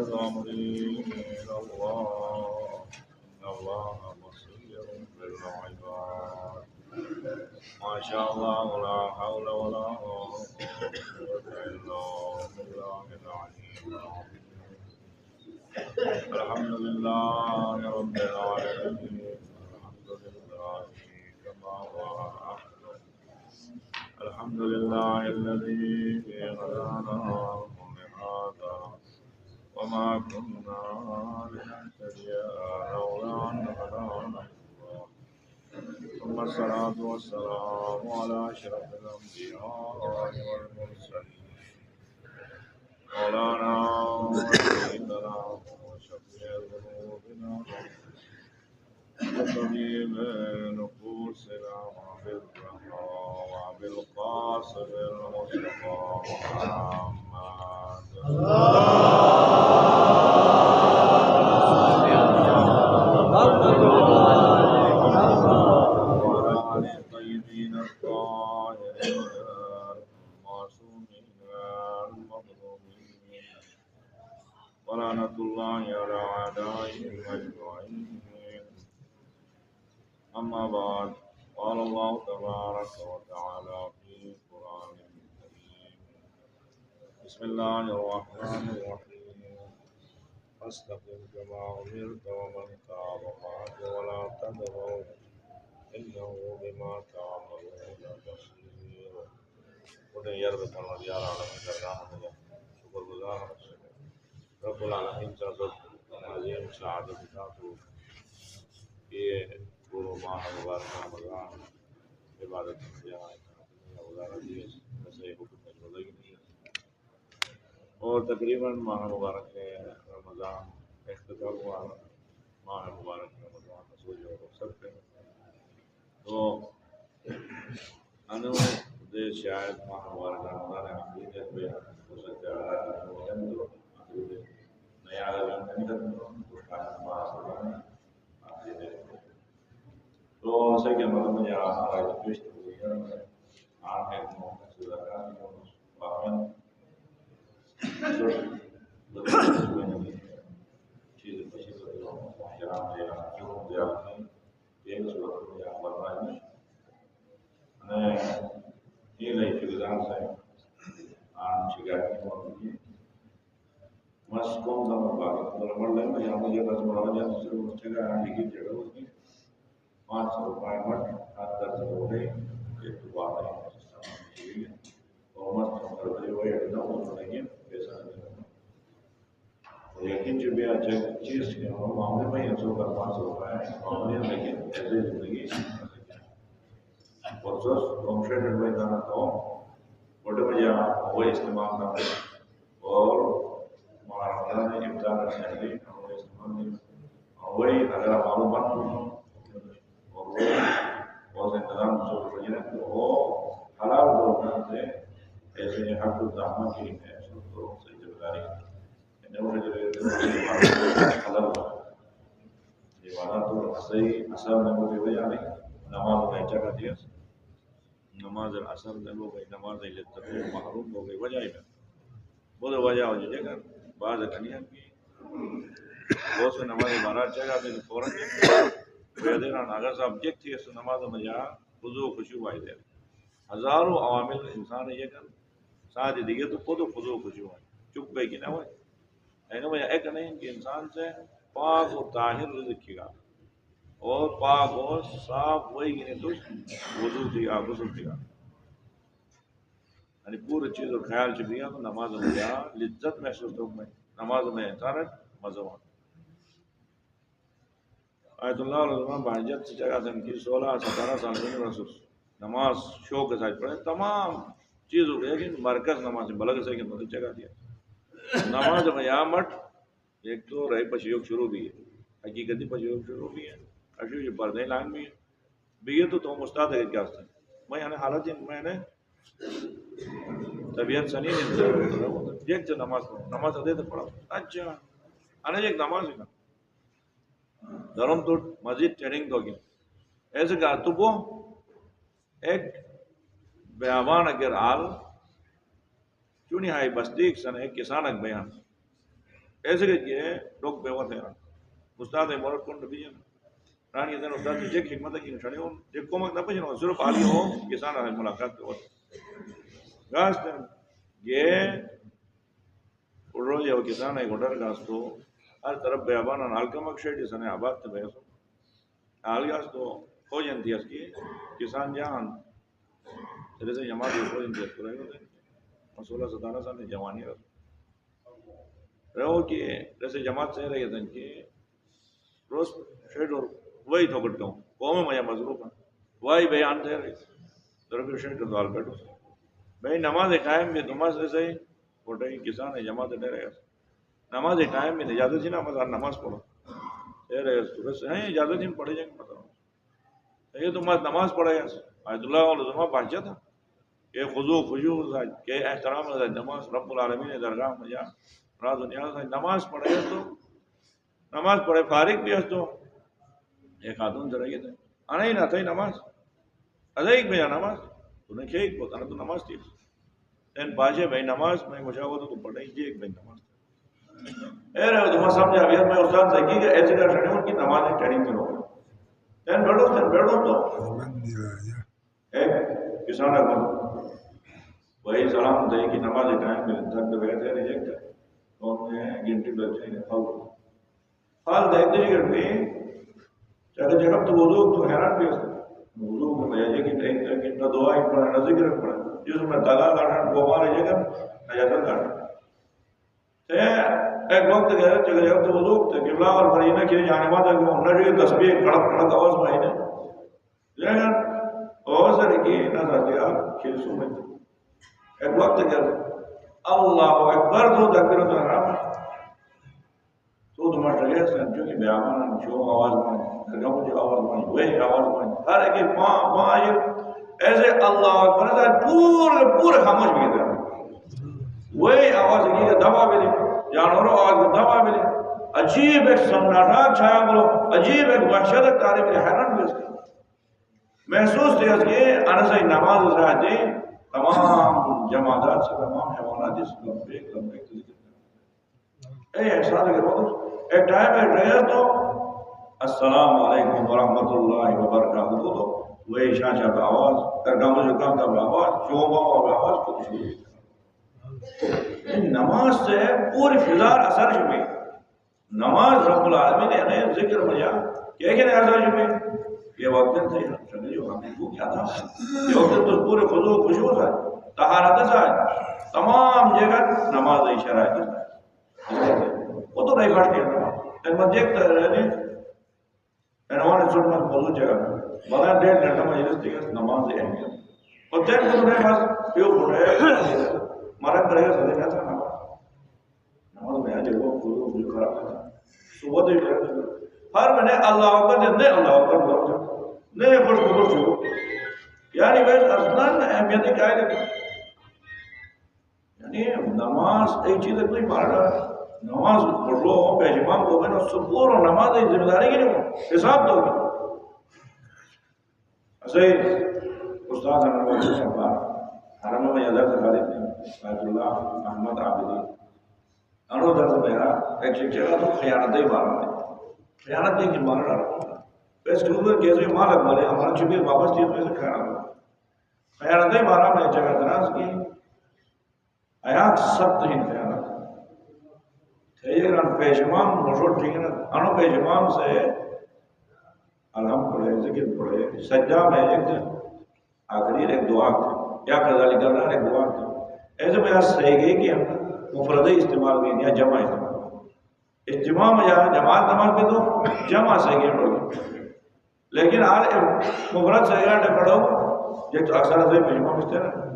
أمري إلى الله إن الله بصير بالعباد ما شاء الله لا حول ولا قوة إلا بالله العلي العظيم الحمد لله رب العالمين الحمد لله كما هو أحسن الحمد لله الذي هدانا لهذا وما كنا لنهتدي لولا أن هدانا الله ثم الصلاة والسلام على أشرف الأنبياء والمرسلين مولانا وسيدنا وشفيع ذنوبنا وطبيب نفوسنا وبالقاسم المصطفى محمد وعلى آل الطيبين الطاهرين المعصومين المظلومين ولعنة الله على أعدائهم أجمعين أما بعد قال الله تبارك وتعالى في القرآن الكريم بسم الله الرحمن الرحيم فاستقم كما أمرت ومن تاب معك ولا تطغوا إنه بما تعملون بصير خدای یاد بکنو دیار عالمین درگاہ میں شکر گزار رب العالمین کا عظیم سعادت ذاتو یہ پورو ماہ مبارک رمضان عبادت کیا گزارا دیے ایسے حکم زندگی نہیں اور تقریباً ماہ مبارک رمضان اختتام ہوا ماہ مبارک رمضان رسول جو رخصت پہ تو انو دے شاید ماہ مبارک رمضان حقیقت پہ ہو سکتا ہے نیا تو سے کہ مطلب مجھے آج پیش ہوئی ہے آن ہے چیز یہ نہیں فلزان سے آن شکایت مس کون سا باقی نمبر لیں گے یہاں مجھے بس بڑھا جائے دوسرے اس جگہ آن لکھی جگہ ہوتی 500 روپئے مٹ ہاتھ درد ہو گئی ایک تو بات ہے اور مت کر دے وہ ایک دم ہونے لگے پیسہ نہیں لیکن جو بھی اچھا چیز ہے وہ معاملے میں 100 کا 500 روپئے معاملے لیکن ایسے زندگی اور سوچ کمپلیٹ میں جانا تو بڑے بجا وہ استعمال نہ اور ہمارا نے افطار شہری اور استعمال وہی اگر معلومات اور وہ بہت انتظام جو ہے وہ حلال لوگوں سے ایسے حق الزامہ کی ہے تو صحیح ذمہ داری حلال دیوانا تو صحیح اثر نمو کی وجہ نہیں نماز میں چکا دیا نماز اثر نمو گئی نماز لذت محروم ہو گئی وجہ ہی میں بہت وجہ ہو جائے گا بعض کنیا کی بہت سے نماز بارہ جگہ دے فوراً ویدیران اگر صاحب جیک تھی اس نماز میں جا خضو خشوع بائی دے ہزاروں عوامل انسان یہ کر ساتھ دیگے تو خود خضو خشوع ہے چپ گئی کہ نہ ہوئے اینا میں ایک نہیں کہ انسان سے پاک و طاہر رزق کی گا اور پاک و صاف وہی کہ نہیں تو وضو تھی گا غسل تھی گا یعنی پوری چیز اور خیال چپیا تو نماز میں جا لذت محسوس ہو میں نماز میں انسان مزہ آیت اللہ علیہ بحجت سے جگہ سے ان کی 16-17 سال میں رسول نماز شوق کے ساتھ پڑھے تمام چیز ہو گیا کہ مرکز نماز بلگ سے کہ مدد جگہ دیا نماز میں یا مٹ ایک تو رہے پشیوگ شروع بھی ہے حقیقتی پشیوگ شروع بھی ہے اشو یہ پردے لائن بھی ہے بھی یہ تو مستعد ہے کیا سے میں یعنی حالت میں نے طبیعت سنی نہیں ایک جو نماز دے تو پڑھا اچھا انا ایک نماز ہے نا دھرم تو مزید ٹریننگ تو گیا ایسے کہا تو وہ ایک بیابان اگر آل چونی ہائی بستیک سن ایک کسانک بیان ایسے کہ لوگ بے وقت ہیں استاد مورد کون بھی رانی دن استاد کی جیک حکمت کی نشانی ہوں جیک کو مک نہ پچھنا صرف عالی ہو کسان ہے ملاقات کے وقت گاس یہ اڑو یہ کسان ہے گھٹر گاس تو ہر طرف بیابان نالکمک شیڈ جس نے آباد تے بیسو حال گاس تو ہو جانتی ہے اس کی کسان جان جیسے سے جماعت ہو جانتی ہے اس کو رہے ہوتے ہیں 16-17 سال میں جوانی رہو کہ جیسے جماعت سے رہے تھے کہ روز شیڈ اور وہی تو کٹ گاؤں قوم میں مضروب ہے وہی بیان دے رہے درکر شیڈ کا سوال بیٹھو بھائی نماز ٹائم میں نماز ایسے ہی ووٹے کسان ہے جماعت دے رہے نماز ٹائم میں اجازت ہی نماز پڑھو دے رہے صبح ہیں اجازت ہی پڑھے جائیں گے بتاؤ یہ تو نماز پڑھے آیت اللہ علیہ پہنچا تھا کہ خضوع خشوع کہ احترام نماز رب العالمین درگاہ میں جا راز و نیاز نماز پڑھے تو نماز پڑھے فارغ بھی تو ایک خاتون سے رہی تھے آنا ہی نہ تھا نماز ادائک میں نماز تو نے کیا ایک بتا تو نماز تھی لیکن پاجے بھائی نماز میں مجھا ہوا تو پڑھے ہی ایک بھائی نماز اے رہے تمہیں سمجھا ابھی میں استاد سے کی کہ ایسے کا شنی ان کی نماز ٹریننگ میں ہو لیکن بیٹھو تو ایک کسان اکبر وہی سلام دے کہ نماز ٹائم میں درد بیٹھے ریجیکٹ تو نے گنٹی بچے نے فال دیکھتے ہی کرتے جگہ جگہ تو وضو تو حیران بھی ہوتا وضو میں بھیا کہ ایک گھنٹہ دعا ہی پڑھنا ذکر پڑھنا جس میں دگا کاٹنا گوما رہے جگہ نجازت کاٹنا ایک وقت گیا جگہ جگہ تو وضو قبلہ اور مدینہ کی جانب تھا کہ انہوں نے تسبیح کڑک کڑک آواز میں نے لیکن آواز رکھی نہ دیا کھیسوں میں ایک وقت گیا اللہ اکبر تو تکبیر تو حرام تو تمہارا ٹریس جو کہ بیان جو آواز میں گم جو آواز میں وہی آواز میں ہر ایک ماں ایسے اللہ اکبر سے پورے خاموش بھی تھا وہی آواز کی دبا ملی جانوروں آواز کی دبا ملی عجیب ایک سناٹا چھایا بولو عجیب ایک وحشت کاری میرے حیران بھی اس کی محسوس تھی اس کی انسائی نماز اسے تمام جماعات سے تمام حیوانات اس لمبے اے احساس اگر بہت ایک ٹائم ہے ڈریس تو السلام علیکم ورحمت اللہ وبرکاتہ تو وہی شاہ شاہ آواز ترگاموں جو کام تب آواز شعبہ اور آواز کو نماز سے پوری فضار اثر شمی نماز رب العالمین نے ذکر بجا کیا کہ اثر شمی یہ وقت تھے چلے جو ہمیں کو کیا تھا یہ وقت تو پورے خضوع خشوع ہے طہارت ہے تمام جگہ نماز ہے شرائط ہے وہ تو نہیں بات کیا لیکن میں دیکھتا رہنے انہوں سن میں موضوع جگہ بغیر 1.5 گھنٹہ مجلس تھی نماز اہمیت اور دین کو نہیں بس پیو بڑھے مارا کرے گا سدے کیا تھا نماز میں آجے وہ خضوع خراب تھا صبح تو ہر میں نے اللہ اکبر جتنے اللہ اکبر بہت نہیں خوش بہت شروع یعنی بس اصلاً اہمیت کیا ہے یعنی نماز ایک چیز ہے کوئی مارا نماز پڑھ لو پیجمان کو میں نے سبور اور نماز ایک ذمہ داری کی نہیں حساب دو گی ایسے استاد حرم میں ادھر سے خالد نے آیت اللہ محمد عابدی انہوں در سے میرا ایک شکشہ تو خیانت ہی مارا ہے خیانت نہیں مارا رہا اس کلوبر کیسے مالک مارے ہمارا چکے واپس دیئے تو ایسے خیانت ہی مارا میں جگہ دراز کی آیات سب تہین خیانت یہ پیشمان مشہور ٹھیک ہے انو پیشمان سے الحمد پڑھے ذکر پڑھے سجدہ میں ایک آخری ایک دعا تھی یا کذالک کرنا ایک دعا تھی ایسے میں صحیح گئی کہ مفردی استعمال کی یا جمع استعمال اجتماع میں جماعت نماز پہ تو جمع صحیح گئی پڑھو لیکن مفرد صحیح گئی پڑھو یہ تو اکثر سے پیشمان مجھتے ہیں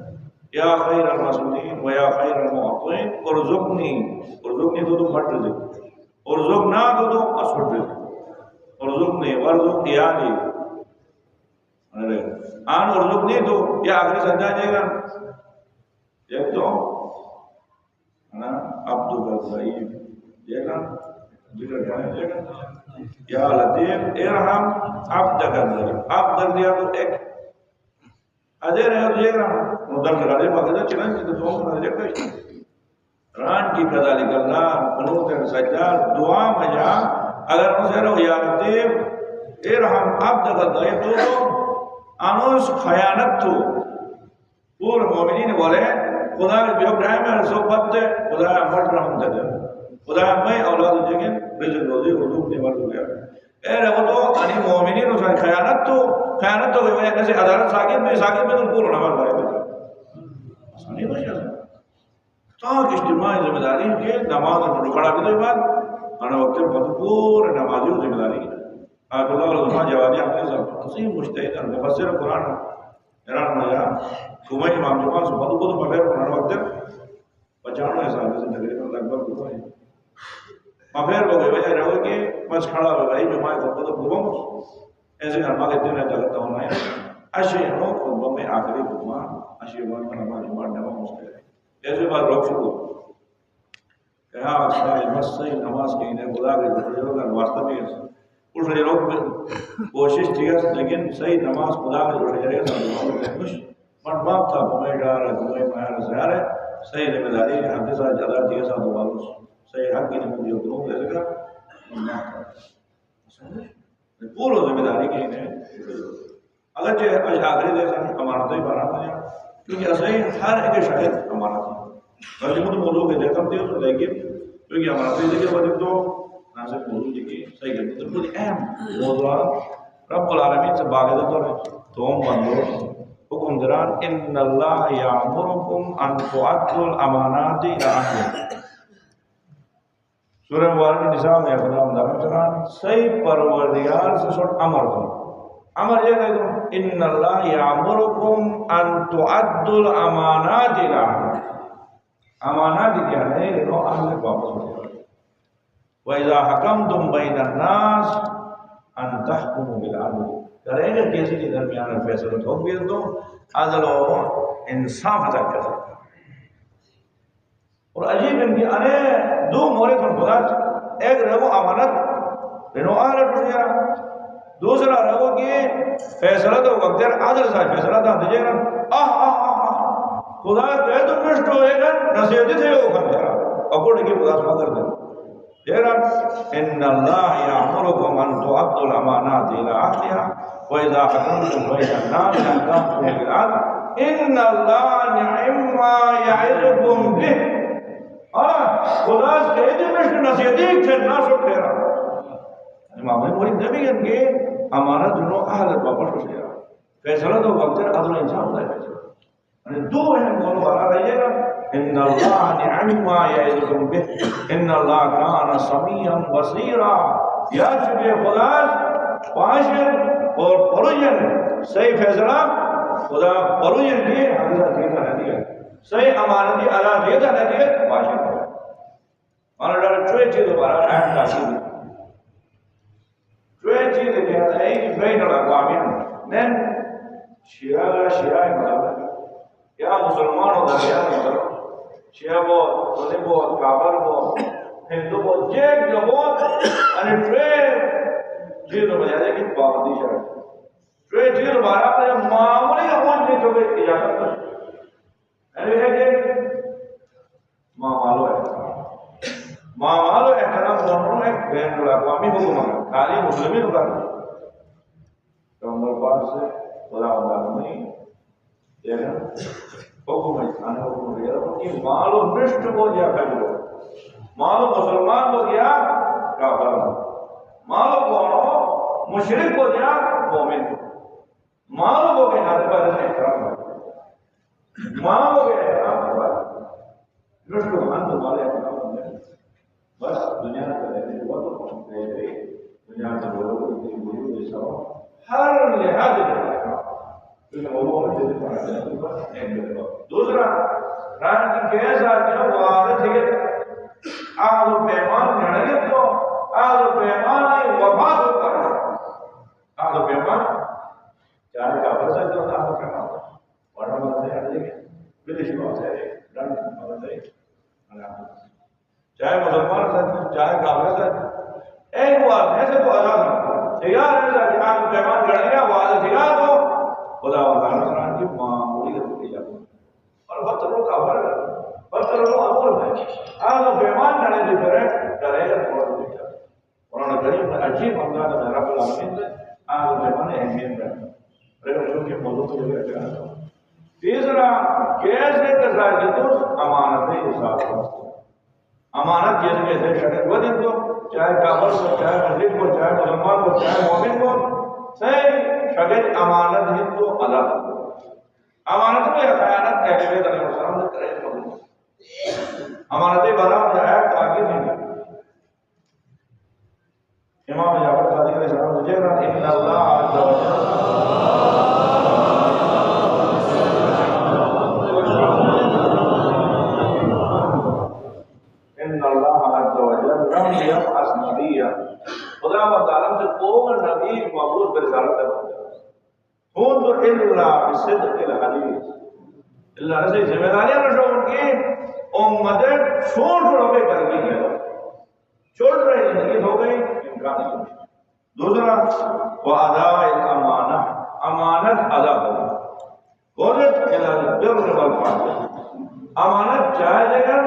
یا خیر المسلمین و یا خیر المعطین ارزقنی تو مٹ رزق ارزقنا تو اسفر رزق ارزقنی ورزق یعنی آن ارزقنی تو یا آخری سجدہ جائے گا ایک تو عبدو کا ضعیف جائے گا ذکر جائے گا یا لطیف ارحم عبد کا ضعیف عبد دیا تو ایک ادھے رہے تو جائے گا مدر لگا دے باقی چلیں تو دو ران کی کذالک اللہ قنوت سجدہ دعا مجا اگر مجھے رو یا لطیف ارحم عبدک ضعیف انوس خیانت تو پور مومنین بولے خدا کے بیو برائم ہے صحبت دے خدا مٹ رحم دے خدا میں اولاد جگن رزق روزی حضور نے مرد گیا اے رب تو انی مومنین اس خیانت تو کہ جیسے عدالت ساکت میں تو پور نمبر بھائی آسانی ہو جائے تاک اجتماعی ذمہ داری کے نماز رکھڑا بھی تو بعد انا وقت پورے نمازی ذمہ داری آیت اللہ علیہ جوادی اپنے سب عظیم مجتہد مفسر قرآن ایران مجا کمائی امام جمعہ سے بہت بہت مفیر قرآن وقت 95 سال سے تقریباً لگ بھگ کمائی مفیر کو گئے وجہ رہو کہ بس کھڑا ہو گئی جمعہ کو بہت بہت ایسے ہرما کے دن رہتا کرتا ہوں میں اشی نو خطبہ میں آخری خطبہ اشی بار میں نماز جمعہ نماز مستقل ایسے بات روک شروع کہ ہاں بس صحیح نماز کہیں نے خدا کے جو کا واسطہ بھی ہے اٹھ رہے لوگ کوشش کی ہے لیکن صحیح نماز خدا کے اٹھ رہے ہیں خوش من باپ تھا گھومے جا رہا گھومے مایا زیادہ ہے صحیح ذمہ داری ہے حق کے ساتھ زیادہ دیا ساتھ دوبارہ صحیح حق کی نماز جو کروں جیسے کا پورا ذمہ داری کی ہے اگرچہ آخری دے سن امانت ہی بنا ہوا ہے کیونکہ صحیح ہر ایک شاید امانت ہے بلکہ مجھے موضوع کے دیکھا دیا تو لیکن کیونکہ امانت ہی دیکھے وجہ تو ناصر موضوع جی کی صحیح کرتی تو بہت اہم موضوعات رب العالمین سے باقاعدہ طور پر توم بندو حکم دران ان اللہ یامرکم ان تؤدوا الامانات الی اہلها سورہ مبارک نساء میں خدا مدام چنان صحیح پروردگار سے سوٹ امر کرو امر یہ کہ ان اللہ یامرکم ان تؤدوا الامانات الی اہلها امانات کیا ہے انہوں اہل واپس ہو جائے وَإِذَا حَكَمْتُمْ بَيْنَ النَّاسِ أَن تَحْكُمُوا بِالْعَدْلِ کریں گے کسی کے درمیان فیصلہ ٹھوک بھی تو عدل و انصاف ادا کر سکتا اور عجیب ان کی انے دو مورد پر خدا ایک رہو امانت رنو آرہ ٹوٹ گیا دوسرا رہو کہ فیصلہ تو وقت عدل صاحب فیصلہ تھا دجے گا خدا کہے تو نشت ہوئے گا نصیحتی تھے وہ خان کرا اکوڑ کی خدا سما کر دیں ان اللہ یامرکم ان تؤدوا الامانات الی اہلها واذا حكمتم بین الناس ان تحكموا بالعدل ان اللہ نعم ما یعظکم به خدا کہے تو نشت نصیحتی تھے نہ سو تیرا امام موری نبی ان کے امانت جنو اہل واپس ہو گیا فیصلہ تو وقت عدل انصاف ہے دو ہیں دونوں بارا رہیے گا ان اللہ نعم ما یعظکم به ان اللہ کان سمیعا بصیرا یا چکے خدا پاشر اور پروجن صحیح فیصلہ خدا پروجن کی حقیقت دیتا رہتی ہے صحیح امانتی ادا دیتا رہتی ہے پاشر مانا ڈر چوئے چیز دوبارہ اہم تاثیر چوئے چیز کہتا ہے کہ بین الاقوامیان نین شیعہ مطلب یا مسلمان و درمیان مطلب شیعہ بہت سنی بہت کافر بہت ہندو بہت جیک جو بہت انہیں ٹرے چیز بجا دے کہ پابندی شرط ٹرے چیز بارا پر معمولی کا پوچھ نہیں چکے اجازت کر یعنی ہے کہ معاملو احترام دونوں ایک بین الاقوامی حکم ہے خالی مسلمی تو کرنا تو عمر پاک سے خدا اللہ نہیں حکم ہے کھانے حکم دیا کہ مالو نشٹ کو دیا کرو مالو مسلمان کو دیا کافر مالو کو مشرک کو دیا مومن مالو کو کے ہاتھ پر احترام مالو کے احترام پر نشٹ کو مان تو مالے احترام بس دنیا کا رہنے ہوا تو دنیا کے لوگوں کی وجود جیسا ہر لحاظ دوسرا ران کی کیسا جو عادت ہے آد و پیمان گھڑے تو آد و پیمان وفا ہوتا ہے آد و پیمان چاہے کا برسا جو آد و پیمان ورنہ مطلب ہے لیکن بلش بات ہے چاہے مسلمان ساتھ چاہے کافر ساتھ ایک بات ایسے تو آزاد تیار ہے کہ آد و پیمان گھڑ گیا وہ آدھ تیار ہو خدا وطالعہ کی معمولی رکھتی جاتی اور بطروں کا فرق بطروں امور ہے آج سے کسائے کی تو امانت ہی حساب کرتے امانت جیسے کہتے شکل وہ دن تو چاہے کافر کو چاہے مسجد کو چاہے مسلمان کو چاہے مومن کو صحیح شکل امانت ہی تو الگ امانت میں خیانت کہتے ہیں علیہ السلام نے کرے امانت بارہ میں آیا تاکہ نہیں امام جعفر صادق علیہ السلام نے کہا ان اللہ عز و جل ان اللہ عز و جل لم يبعث نبيا خدا و تعالی سے کوئی نبی مبعوث برسالت ہے خود الا بصدق الحدیث اللہ رضی ذمہ داریاں نہ ان کی امت چھوڑ روے کر دی ہے چھوڑ رہی زندگی ہو گئی امکان نہیں دوسرا واداء الامانہ امانت ادا کرنا قرت الى البر والفاجر امانت چاہے جگہ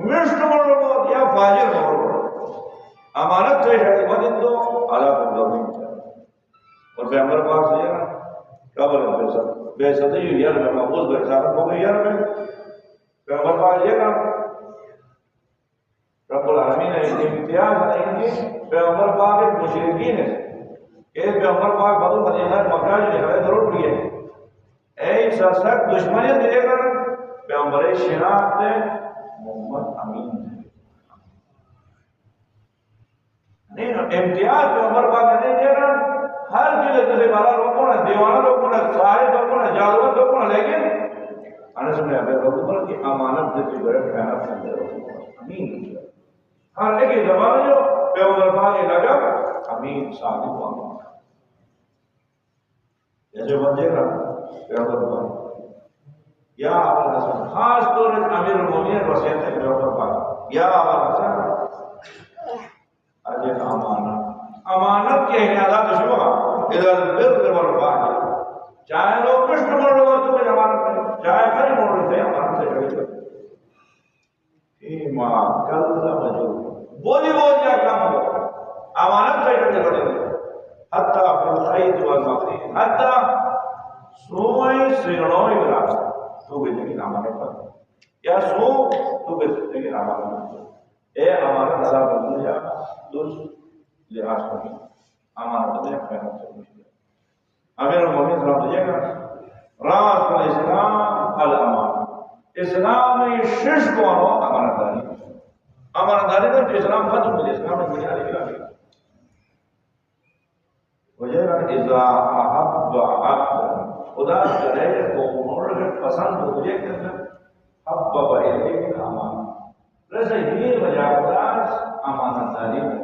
مشت مرو یا فاجر مرو امانت سے ہے مدد تو ادا کرنا اور پیغمبر پاک سے ہے قبر بے صدی یار میں محفوظ برسالت ہو گئی یار میں پیغمبر پاک یہ کہا رب العالمین نے امتیاز نہیں کی پیغمبر پاک ایک مشرکین ہے کہ پیغمبر پاک بدو مدینہ مکہ جو جگہ ضرور بھی ہے ایک سرسک دشمنی دے کر پیغمبر شناخت محمد امین نہیں امتیاز پیغمبر پاک نہیں دے رہا ہر چیز جیسے بالا لوگوں نے دیوانہ لوگوں نے سارے لوگوں نے جادوگر لوگوں نے لیکن انس نے ابے بکر کی امانت دیتی ہے خیانت سے اندر امین ہر ایک ہی زبان جو پیغمبر پاک کی لگا امین صادق ہوا جیسے بندے کا پیغمبر پاک یا ابو حسن خاص طور پر امیر المومنین وصیت ہے پیغمبر پاک یا ابو حسن اجے امانت کے حیالات شبہ اذا البر والفاجر چاہے لوگ مشت مر لوگ تو کوئی امانت نہیں چاہے کھری مر رہے تھے امانت سے کھڑی کرتے ایمان کل مجھول بولی کیا کام ہو امانت سے کھڑی کرتے حتی فی الخید والمقید حتی سوئی سرنوئی براست تو بھی لیکن امانت پر یا سو تو بھی لیکن امانت پر اے امانت ادا کرنے جا دوست لحاظ کریں امانت میں خیانت سے مشکل امیر المومنین صلی اللہ علیہ وسلم راس الاسلام الامان اسلام میں شش کو امانت داری امانت داری میں اسلام ختم ہو اسلام میں بنیادی کیا ہے وجہ اذا احب عبد خدا کرے کو مرغ پسند ہو جائے کہ حبب الیہ الامان ویسے یہ وجہ خدا امانت داری میں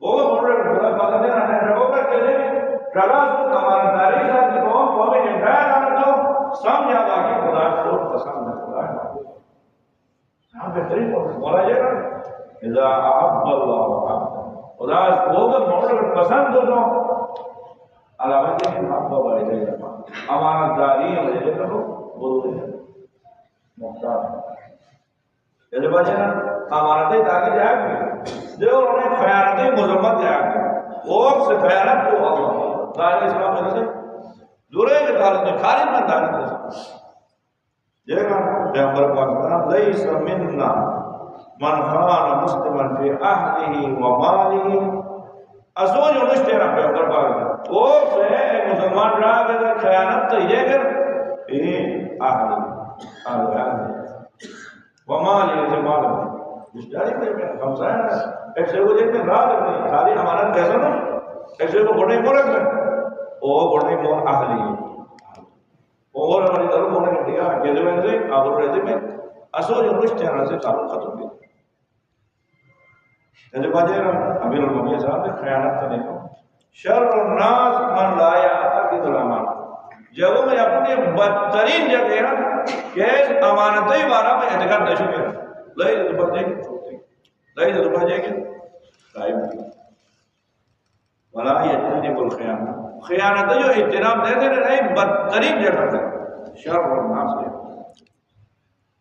وہ مرغ خدا پسند ہے نہ وہ کرتے ہیں کلاس کو امانت داری سے قوم نے بیان تو سمجھا کہ خدا کو پسند ہے خدا ہے ہاں بہترین بولا جائے گا اذا احب اللہ خدا کو مرغ پسند ہو تو علامت ہے حبب الیہ امانت داری وجہ کرو بولتے ہیں محتاط جیسے بچے نا امانتیں تاکہ جائے گی جو انہوں نے خیانتیں مذمت جائے گی وہ سے خیانت کو ظاہر اسلام میں سے دورے کے تعلق میں خارج میں تعلق ہے یہ کہا پیغمبر پاک لیس منا من خان مسلما فی اہلہ و مالہ ازو جو نشتے رہا پیغمبر پاک وہ سے مسلمان رہا کہ خیانت تو یہ کر فی اہلہ ومالی سے مال ہے جاری میں ہمسائے نا ایک سے وہ جیت میں راہ لگنی خالی امانت کیسا نا ایک سے وہ بڑھنے مور رکھ لیں وہ بڑھنے مور اہلی اور ہماری طرف ہونے کے دیا جیسے میں سے آبر رہتے میں اصول جنوش چہرہ سے تعلق ختم بھی جیسے باجے نا امیر المومنین صاحب نے خیانت کرنے کو شر الناس من لا یعتقد الامان جب میں اپنے بدترین جگہ ہے کہ امانتیں بارہ میں اعتقاد نہ شکر لئی تو پر جائے گی لئی تو پر جائے گی قائم کی ولا یجتنب الخیانت خیانت جو اجتناب دیتے رہے بدترین جگہ ہے شر الناس ہے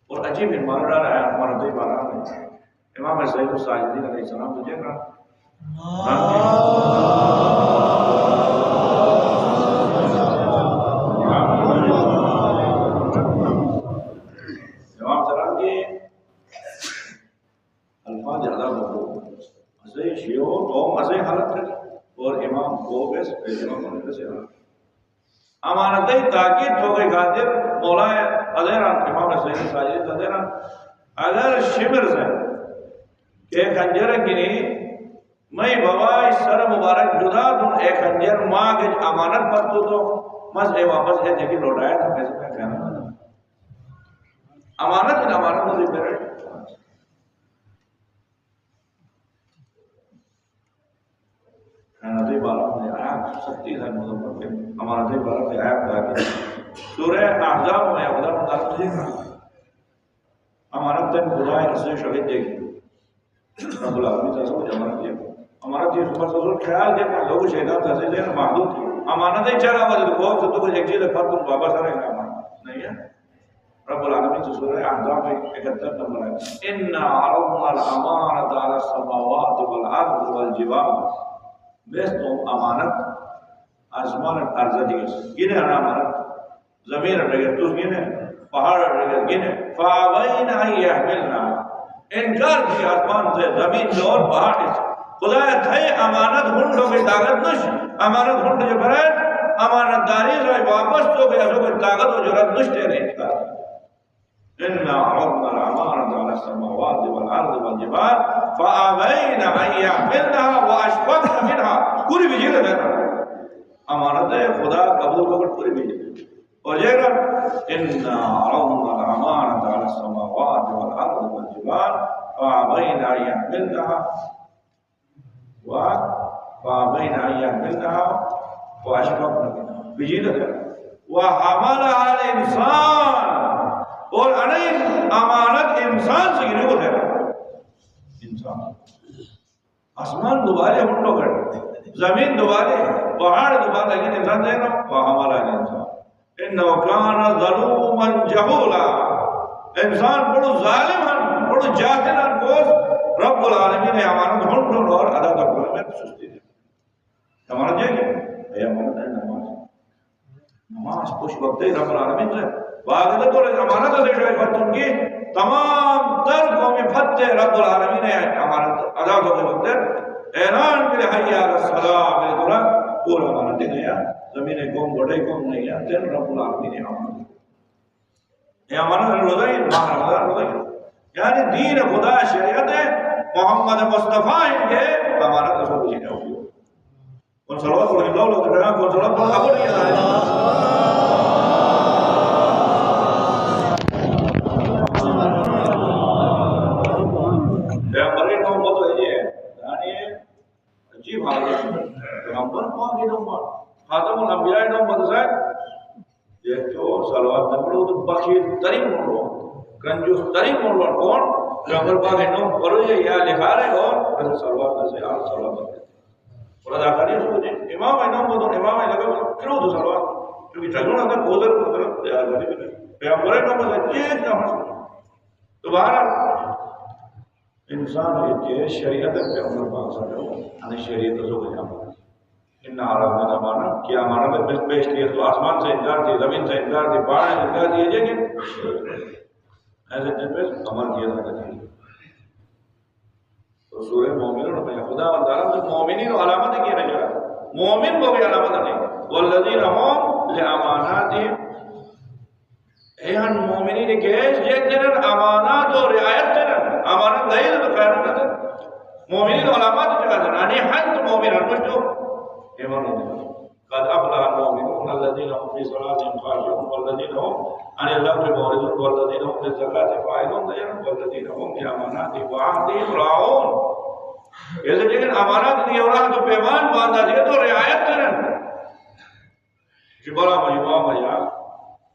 اور عجیب ایمان رہا ہے امانتیں بارہ میں امام سید الساجدین علیہ السلام تجھے کہا شیعوں دو مزے حالت کریں اور امام کو بس امام ہونے سے امانت تاکید ہو گئی خاطر مولا ادیران امام حسین ساجد ادیران اگر شمر سے کہ خنجر گنی میں بابا اس سر مبارک جدا دوں ایک خنجر ماں کے امانت پر تو مس ہے واپس ہے دیکھی لوٹایا تھا کیسے میں کہنا امانت مجھے میرے خانتی بالا میں آیات سکتی ہے مظمت کے امانتی بالا میں آیات تاکہ سورہ احزاب میں خدا مطالب جی امانت تن خدا اسے شہید دیکھی رب العالمین سے سمجھ امانت دیا امانت یہ سمجھ سزور خیال دیا کہ لوگ شہدان سے دیا محدود تھی امانت ہی چلا ہوا جو خوف سے تو کچھ ایک چیز ہے فرد بابا سارے کا امانت نہیں ہے رب العالمین سے سورہ احزاب میں 71 نمبر ہے اِنَّا عَرَضْنَا الْأَمَانَةَ عَلَى السَّمَاوَاتِ وَالْأَرْضِ وَالْجِبَالِ بس تم امانت آسمان ارض دیگه گینه امانت زمین رگه تو گینه پہاڑ رگه گینه فابین ان یحملنا انکار کی آسمان سے زمین سے اور پہاڑ سے خدا تھے امانت ہنڈو کی طاقت نش امانت ہنڈ جو برائے امانت داری سے واپس تو کہ اسو کی طاقت و جرات نش دے رہے إِنَّا عَرَضْنَا الْأَمَانَةَ عَلَى السَّمَاوَاتِ وَالْأَرْضِ وَالْجِبَالِ فَأَبَيْنَ أَن يَحْمِلْنَهَا وَأَشْفَقْنَ مِنْهَا پوری بجیل ہے امانت خدا قبول وقت پوری بجیل اور یہ رب إِنَّا عَرَضْنَا الْأَمَانَةَ عَلَى السَّمَاوَاتِ وَالْأَرْضِ وَالْجِبَالِ فَأَبَيْنَ أَن يَحْمِلْنَهَا وَأَشْفَقْنَ مِنْهَا بجیل ہے وَحَمَلَهَا الْإِنسَانُ اور انہیں امانت انسان سے گرے ہو ہے انسان آسمان دوبارے ہنڈو کر زمین دوبارے پہاڑ دوبارے لیکن انسان دے رہا وہ ہمارا انسان انہو کانا ظلوما جہولا انسان بڑو ظالم ہن بڑو جاہل ہن کو رب العالمین نے امانت ہنڈو اور ادا کر رہا ہے سستی ہے امانت یہ کہ اے امانت ہے نماز پوش وقت ہے رب العالمین سے واغلت اور امانت سے شاید فتن کی تمام تر قومی فتح رب العالمین نے امانت ادا کرنے وقت اعلان کے حی علی الصلاۃ میں دورا پورا امانت دیا زمین قوم بڑے قوم نہیں ہے تین رب العالمین نے امانت یہ امانت روزائی ماہ روزائی یعنی دین خدا شریعت ہے محمد مصطفیٰ ان کے امانت کو جینے ہوگی کون صلوات پڑھ اللہ لوگ کہا کون صلوات پڑھ ابو نہیں ہے خاتم الانبیاء نومبر صاحب یہ تو صلوات نمبرو تو بخیر ترین مولو کنجوس ترین مولو کون جنگل باغ نوم پڑھو یا لکھا رہے ہو ایسے صلوات سے آپ صلوات کرتے اور ادا کریے سو جی امام نوم بدو امام لگا کیوں تو صلوات کیونکہ جھگڑا اندر گوزر کو طرف تیار کرنے کے لیے پیغمبر نوم سے چیز نہ ہو دوبارہ انسان یہ شریعت پیغمبر پاک صلی اللہ علیہ وسلم شریعت تو ہو گیا ان عرضنا الامانہ کیا امانت پیش کی تو آسمان سے انکار تھی زمین سے انکار تھی پہاڑ سے انکار تھی یہ کہ ایسے جن پہ عمل کیا جانا چاہیے تو سورہ مومنون میں خدا و تعالیٰ سے مومنین علامت کی رجا مومن کو بھی علامت نہیں والذین هم لاماناتهم ایہن مومنین کیس جیک دنن امانات و رعایت دنن امانت نہیں تو خیر نہ مومنین علامات جگہ دنانی حد مومن ہنمشتو قد افلح المؤمنون الذين هم في صلاتهم خاشعون والذين هم عن اللغو معرضون والذين هم للزكاة فاعلون والذين هم بأماناتهم وعهدهم راعون ایسے لیکن امانات دی اور تو پیمان باندھا دیا تو رعایت کرن جبرا مجموعہ مجا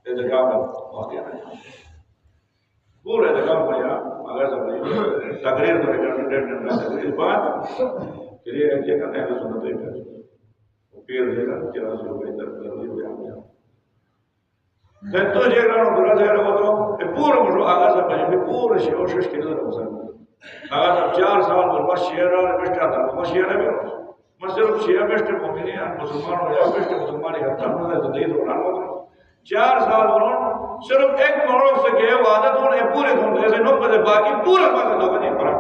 اعتکاف واقعہ ہے پورے اعتکاف مجا اگر سب تقریر تو ڈیڑھ گھنٹہ تقریر بعد کہ یہ کرنے ہے سنت ہے پیر دے گا کیا سے ہوئے در ضروری ہو جاتا ہے تو یہ رانو درا دے رہو تو پورا مجھو آغاز ہے پورا شیوشش کے لئے روزن آغاز 4 سال بربا شیعہ اور بشتہ تھا وہ شیعہ نہیں ہوتا میں صرف شیعہ بشتہ مومنی ہیں مسلمان ہو یا بشتہ مسلمانی حتہ ہوتا ہے تو دید ہو رہا ہوتا 4 سال برون صرف ایک مروک سے کہ وعدت ہونے پورے دھونتے ایسے نوک بدے باقی پورا باقی دو نہیں فرق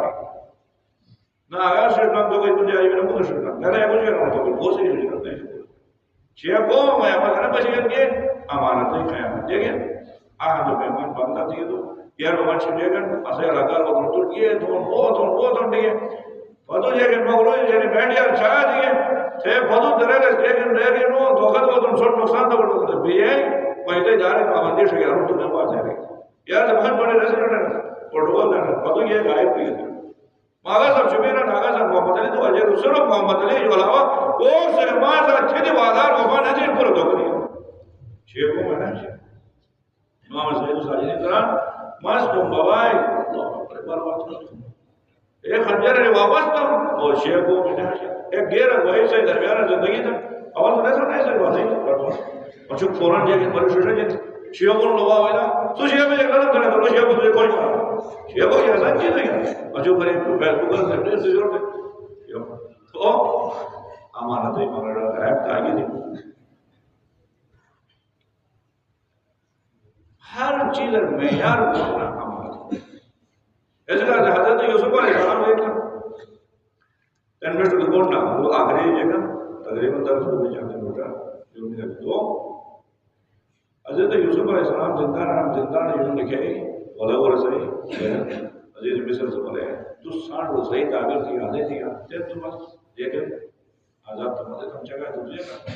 نہ آغاز اسلام تو کوئی گنجائش میں نہ شکر کرنا ہے کچھ کرنا تو بہت سی چیزیں کرتے ہیں شیعہ کو میں مگر بشیر کے امانت ہی قیامت دیکھیں آج مہمان بندہ تھی تو یار بمان چھٹے گن اسے لگا وہ تو یہ تو وہ دیے فدو یہ مغرو یہ بیٹھ یار چھا دیے تھے فدو درے لیکن رہے نو دھوکا تو تم سن نقصان تو بڑا بھی ہے پہلے جا رہے پابندی سے یار تو میں بات ہے یار زبان بڑے ریسٹورنٹ پروٹوکول دینا فدو یہ غائب ہوئی ہے ماغا صاحب شبیرہ ناغا صاحب محمد علی تو اجے رسول محمد علی جو علاوہ وہ سرمان سے اچھے دی وادار وفا نجیر پر دھوکا دیا شیخوں میں نہ شیخ امام سید ساجدین قرآن مستم بوائی ایک خنجر ہے واپس تم اور شیخوں میں نہ شیخ ایک گیر وہی سے درمیان زندگی تھا اول تو ایسا نہیں بات نہیں اور چک فوراں جائے کہ بڑی شوشہ جائے شیخوں نے لوا ہوئے نا تو شیخ میں غلط کرے تو شیخوں تجھے کوئی کہا شیخوں یہ ایسا چیز نہیں اور جو کرے فیس بکر سے اپنے سے ضرورت ہے تو امانت ہی مانگ رہا ہے تاکہ نہیں ہر چیز معیار بولنا امانت ایسے کہ حضرت یوسف علیہ السلام دیکھا 10 منٹ کو بولنا وہ آخری جگہ تقریباً 10 کو بھی جاتے ہوتا جو میرے تو حضرت یوسف علیہ السلام زندہ نے جو لکھے بولا وہ رسائی عزیز مصر سے بولے تو 60 رسائی تعبیر تھی آدھے تھی تیب تو بس دیکھیں آزاد تمہارے کم جگہ ہے تجھے کا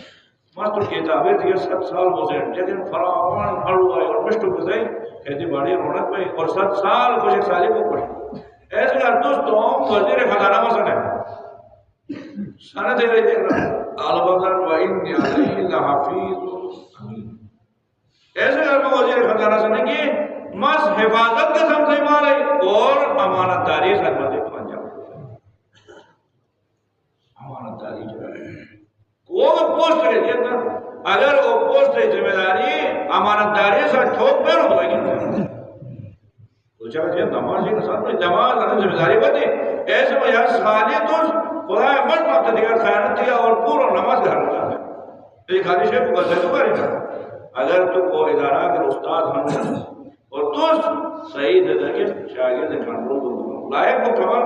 مستر کی تعبیر تھی 7 سال گزر لیکن فراوان پڑو آئے اور مشتو گزائی کہتی باڑی رونق پہ اور 7 سال کچھ ایک سالی کو پڑھ ایسے کہ دوستوں وزیر خزانہ مسئلہ ہے سنہ دے رہے دیکھ رہا البدر وَإِنِّ عَلَيْهِ لَحَفِيظٌ امین ایسے کہ وزیر خزانہ سنے کی مس حفاظت کا سمجھے مارے اور امانت داری خدمت انجام امانت داری جو ہے وہ پوسٹ ہے جیتا اگر وہ پوسٹ ہے ذمہ داری امانت داری سے ٹھوک پہ ہو گئی تو چاہتا ہے نماز کے ساتھ نماز اور ذمہ داری بتی ایسے میں یہاں سالی تو خدا مرد مابتا دیگر خیانت دیا اور پورا نماز گھر جاتا ہے یہ خالی شیخ کو غزہ تو کری تھا اگر تو کو ادارہ کے استاد ہم اور تو صحیح دے دے شاگرد کنٹرول کو لائق کو کمال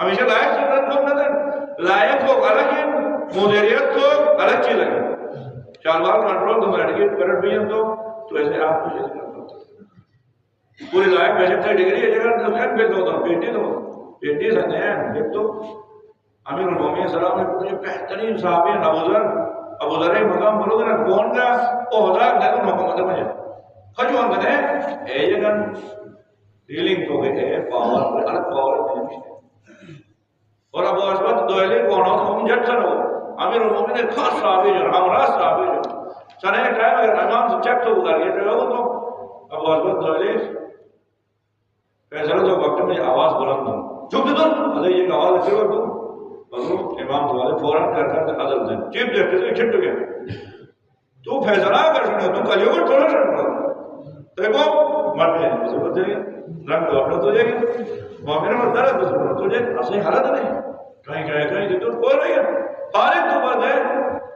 ہمیشہ لائق سے رد کو نہ دے لائق کو الگ ہے مدیریت تو الگ چیز ہے چالوال کنٹرول تو میڈیکیٹ کرنٹ بھی ہم تو ایسے آپ کو چیز کرتا پوری لائق بیشک سے ڈگری ہے جگہ نظر پہ دو پیٹی سکتے ہیں ایک تو امیر المومنین صلی اللہ علیہ وسلم نے بہترین صحابی ابو ذر مقام بولو گے کون کا عہدہ نہیں محمد میں خجو اندر ہے اے جگہ ڈیلنگ تو ہے پاور الگ پاور ہے اور ابو اسود دوہلی کون ہو ہم جٹ سن ہو امیر المومنین خاص صحابی جو ہمارا صحابی جو سنے ایک ٹائم اگر امام سے چیک تو کر گئے تو تو ابو اسود دوہلی فیصلہ تو وقت میں آواز بلند ہو چپ دے دو حضرت یہ آواز اچھے وقت ہو حضور امام دوالے فوراں کر حضرت دیں چیپ دیکھتے سے چھٹ گئے تو فیصلہ کر سنے تو کلیوں کو تھوڑا سنے دیکھو مرد ہے مصیبت دے رنگ دوڑنا تو جائے گی مومن میں درد بسرنا تو جائے اصلی حالت نہیں کہیں دیتو بول رہی ہے خالد تو بات ہے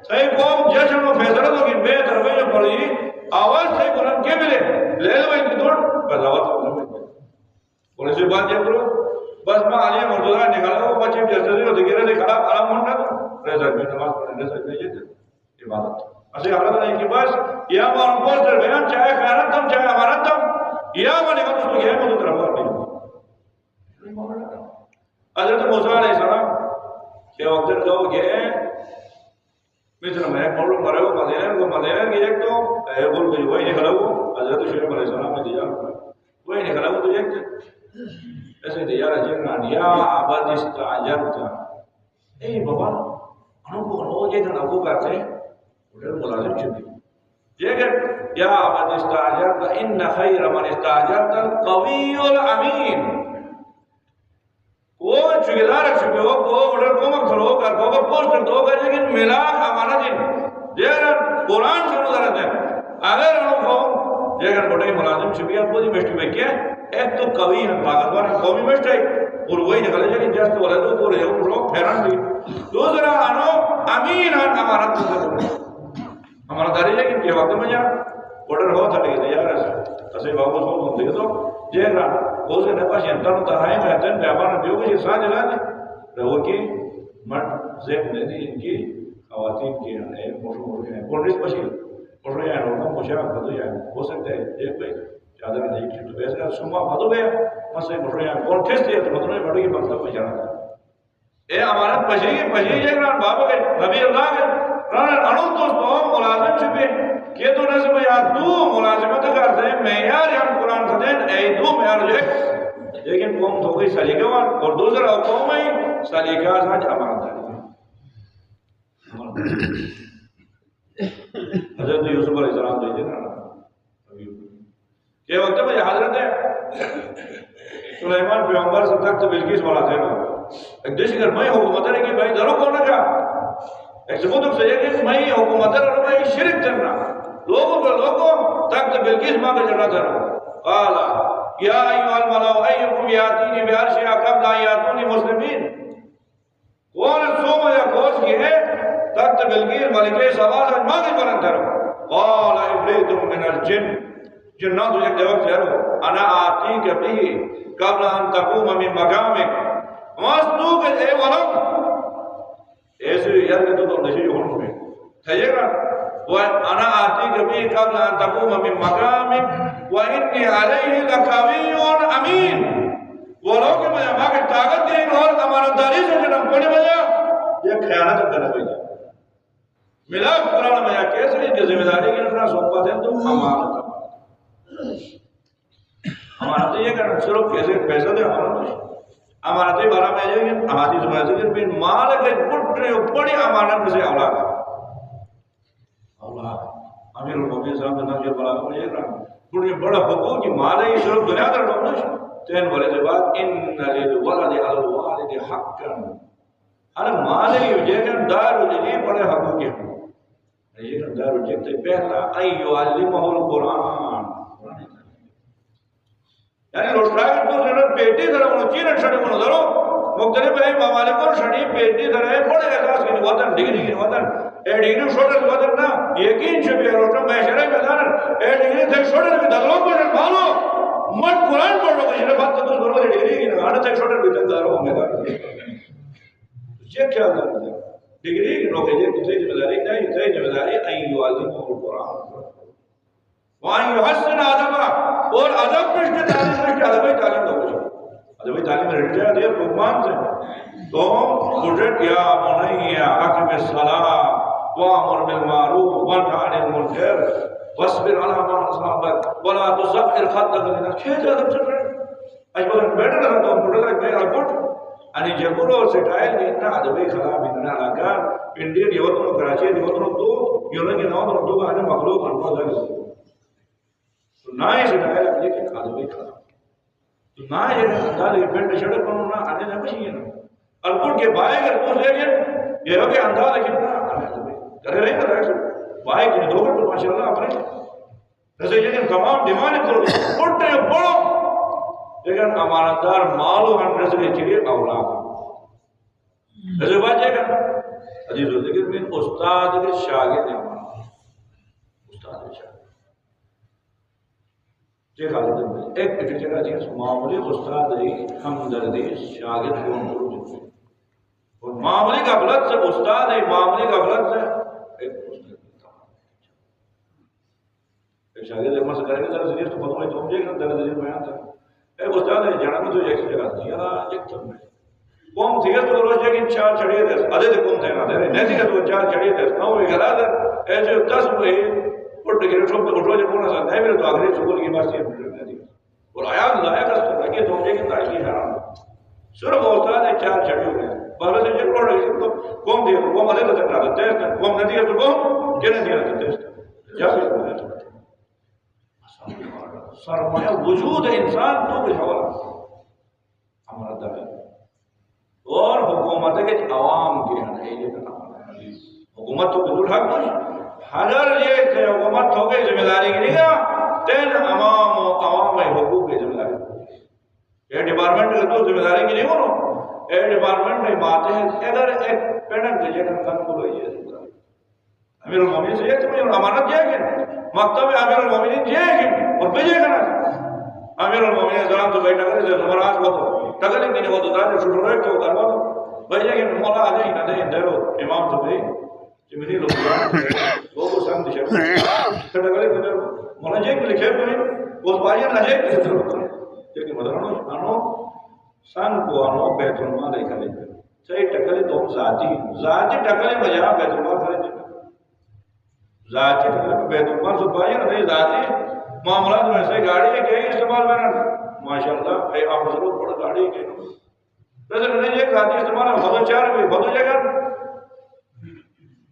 صحیح قوم جشن و فیصلہ تو کہ بے تروے جو پڑی آواز صحیح بلند کے ملے لے لو ان کی دوڑ قضاوت ہونا ملے بولے سے بات جب کرو بس میں علی مرتضی نکالا وہ بچے جیسے جو دگیرے سے کھڑا آرام ہونا تو رضا بھی نماز پڑھنے سے بھیجے تھے عبادت اصلی حالت نہیں کہ بس یا ہمارا پوسٹر بیان چاہے خیانت تم چاہے امانت تم یا میں نے کہا تو یہ مجھے طرف کر دیں حضرت موسیٰ علیہ السلام کہ وقت جو گئے مثل میں مولو مرے ہو مدینہ کی ایک تو اے بول گئی وہی نکلا ہو حضرت شیخ علیہ السلام میں دیا وہی نکلا ہو تو ایک ایسے دیا رجل یا عبد استعجلتا اے بابا انہوں کو انہوں یہ کہ نبو کرتے انہیں ملازم چکی یہ کہ یا عبد استعجلتا ان خیر من استعجلتا القوی الامین وہ چکیدار چکے ہو کو اڑر کو مقصر ہو کر کو پوسٹر دو کر لیکن ملا امانت ان جیگر قرآن سے نظر ہے اگر انہوں کو جیگر بڑے ملازم چکیا پوری مشتی میں کیا ایک تو قوی ہے طاقتور ہے قومی مشت ہے اور وہی نکلے جائے کہ جست والے تو پورے ہوں لوگ حیران بھی دوسرا انو امین امانت ہمارا داری ہے کہ وقت میں جا بڑر ہو تھا لیکن یار ایسے بابو سو دیکھ تو جیگر وہ سے نپاش انتر ترائیں میں تن بیابان دیو کہ یہ سان جلا دے رہو کی مرد زیب نہیں ان کی خواتین کی ہیں موشو ہیں پولیس پشیل موشو یا روکا مشاہ بھدو یا ہو سکتا ہے دیکھ بھائی چادر نہیں کی تو بیس کا سما بھدو گیا مسئلہ موشو یا کون ٹھیس دیا تو مطلب بڑھو کی مطلب پہچانا تھا اے امانت پشیل جائے گران بابا کے نبی اللہ کے رانر انو دوستو ملازم چھپے کہ تو نظم یا دو ملازمت کرتے ہیں معیار یا قرآن خدین اے دو معیار جائے لیکن قوم تو گئی سلیقہ وان اور دوسرا قوم میں سلیقہ ساتھ امانت داری حضرت یوسف علیہ السلام دیجئے نا کہ وقت میں حضرت سلیمان پیغمبر سے تک بلقیس والا تھے ایک دیش اگر میں حکومت ہے کہ بھائی درو کون کا ایک سبوتک سے یہ کہ میں حکومت ہے اور میں شرک کرنا لوگوں تک بلقیس ماں کا جڑا تھا قالا یا ایوہ الملو ایکم یاتینی بیارشیا قبل آیاتونی مسلمین کون سوم یا کوس کی ہے تخت بلقیس ملکہ سوال ہے ماں کی بلند تھا قال افریت من الجن جنات ایک جواب سے رہو انا آتی کے بھی قبل ان تقوم من مقامک واسطو کے اے ولم ایسے یاد کہ تو نشی ہون میں تھیے گا وَأَنَا آتِيكَ بِهِ قَبْلَ أَن تَقُومَ مِن مَّقَامِكَ وَإِنِّي عَلَيْهِ لَقَوِيٌّ أَمِينٌ بولو کہ میں ماں کی طاقت دین اور امانتداری سے جنم کونے بجا یہ خیانت کرنے بجا ملا قرآن میں کیسے کہ ذمہ داری کی اپنا سونپا دیں تو امانت یہ کہ صرف کیسے پیسہ دے امانت بارہ میں جائے گی احادیث میں ذکر بین مال کے بڑی امانت میں سے اولاد امیر المومنین صاحب نے نظر بلاغہ میں یہ کہا بڑی بڑا حقوق کی مال ہے یہ صرف دنیا در ڈھونڈش تین بولے دے بعد ان للولد علی الوالد حقا ہر مال ہے یہ جیگن دار جی بڑے حقوق ہیں یہ کہ دار جیتے پہلا ایو علمہ القرآن یعنی روشتاگر تو سنر پیٹی طرح انہوں چینن شڑی انہوں درو مختلف ہے ممالکوں شڑی پیٹی طرح ہے بڑے احساس کی وطن ڈگری کی وطن اے ڈگری شوٹر وطن نا یقین شبی روشتم بیشرے میں دارن اے ڈگری تک شوٹر بھی دلوں کو مانو مت قرآن پڑھ رہا ہے بات تو برو دے ڈگری کی نا آنا تک شوٹر بھی تک داروں ہوں گے دار یہ کیا دار ہے ڈگری کی نوکے جے تجھے جمداری نہیں تجھے جمداری ایو علم القرآن وہاں یحسن آدمہ اور عدب پشت تعلیم سے کہ عدبی تعلیم دو کچھ عدبی تعلیم میں رٹ جائے دیا حکمان سے تو مجھت یا منیہ حکم الصلاة وامر بالمعروف وانہا عن المنکر واصبر علی ما اصابک ولا تصغر خدک لنفسک چھ عدب چل رہے اج بولن بیٹھا رہا تو مجھت لگ میں رپورٹ انی جگرو سٹائل نیتنا عدبی خراب اتنا علاقہ پنڈیر یوتنو کراچی یوتنو دو یونکی نوتنو دو گانے مخلوق انفاظ ہے تو نہ یہ سٹائل اپنے کے کھادو بھی کھانا تو نہ یہ انداز یہ پینٹ شڑک پر نہ آنے نہ بچی ہے نا الکوٹ کے بائے اگر پوچھ لے گئے یہ ہو کہ انداز ہے کتنا آنے نہ بھی کرے رہے ہیں رہے بائے کی دو گھر تو ماشاءاللہ اپنے جیسے یہ تمام ڈیمانڈ کرو اٹھے بڑو لیکن امانتدار مالو ہم رسے کے چلیے اولاد جیسے بات یہ کہ عزیز و ذکر میں استاد کے شاگرد امانت استاد کے شاگرد ایک حالت ایک جگہ چیز معاملی استاد ہمدردی شاگرد کو انکرو اور معاملی غفلت سے استاد ہے معاملی غفلت سے ایک شاگرد احمد سے کرے گا درد ذریعہ تو فتوہ تو مجھے درد ذریعہ بیان تھا ایک استاد ہے جانا میں تو ایک جگہ تھی یا ایک تم میں قوم تھی تو روز جگہ چار چڑھیے تھے ادھے تھے قوم تھے نا دے نہیں تھی تو چار چڑھیے تھے نہ ہوئی گلا تھا ایسے 10 ہوئے اٹھ کے رٹھو تو اٹھو جب ہونا سکتا ہے میرے تو آخری سکول کی بات سے اور آیا لائق اس کو کہ تم کہ تعلیم حرام صرف استاد ہے چار چڑھے ہوئے پہلے سے جب پڑھ رہے تو قوم دیا تو قوم ادھے تو چڑھا تھا تیز قوم نہ دیا تو قوم کہ نہ دیا تو تیز جا بھی سرمایہ وجود انسان تو کچھ حوالہ ہمارا در ہے اور حکومت کے عوام کے ہیں حکومت تو بدل حق کچھ اگر یہ کہ حکومت ہو گئی ذمہ داری کی نگاہ تین عوام و عوام حقوق کی ذمہ داری یہ ڈپارٹمنٹ کا تو ذمہ داری کی نہیں ہو یہ ڈپارٹمنٹ میں باتیں ہیں اگر ایک پینک دیجیے کہ کن کو لئیے امیر المومنین سے یہ تو مجھے امانت جائے گی مکتب امیر المومنین جائے گی اور بھیجے گا امیر المومنین سلام تو بیٹھا کرے سے نمراز ہو تو ٹکلیں گی نہیں ہو تو دانے چھوٹو رہے تو کروا دو بھائی لیکن مولا آدھے ہی نہ دے اندرو امام تو بھائی جمعی لوگ وہ کو سنگ دشا پھر اگلے اندر مولا جے کو لکھے کوئی وہ بائی نہ جے کو ضرورت کرے لیکن مدرانو انو سن کو انو بیت المال لے کر صحیح ٹکلے تو ذاتی ٹکلے بجا بیت المال کرے ذاتی ٹکلے بیت المال سے بائی نہ دے ذاتی معاملات میں سے گاڑی ہے کہ استعمال میں ماشاءاللہ اے آپ ضرور بڑا گاڑی ہے لیکن نہیں یہ ذاتی استعمال ہے بہت چار بھی بہت جگہ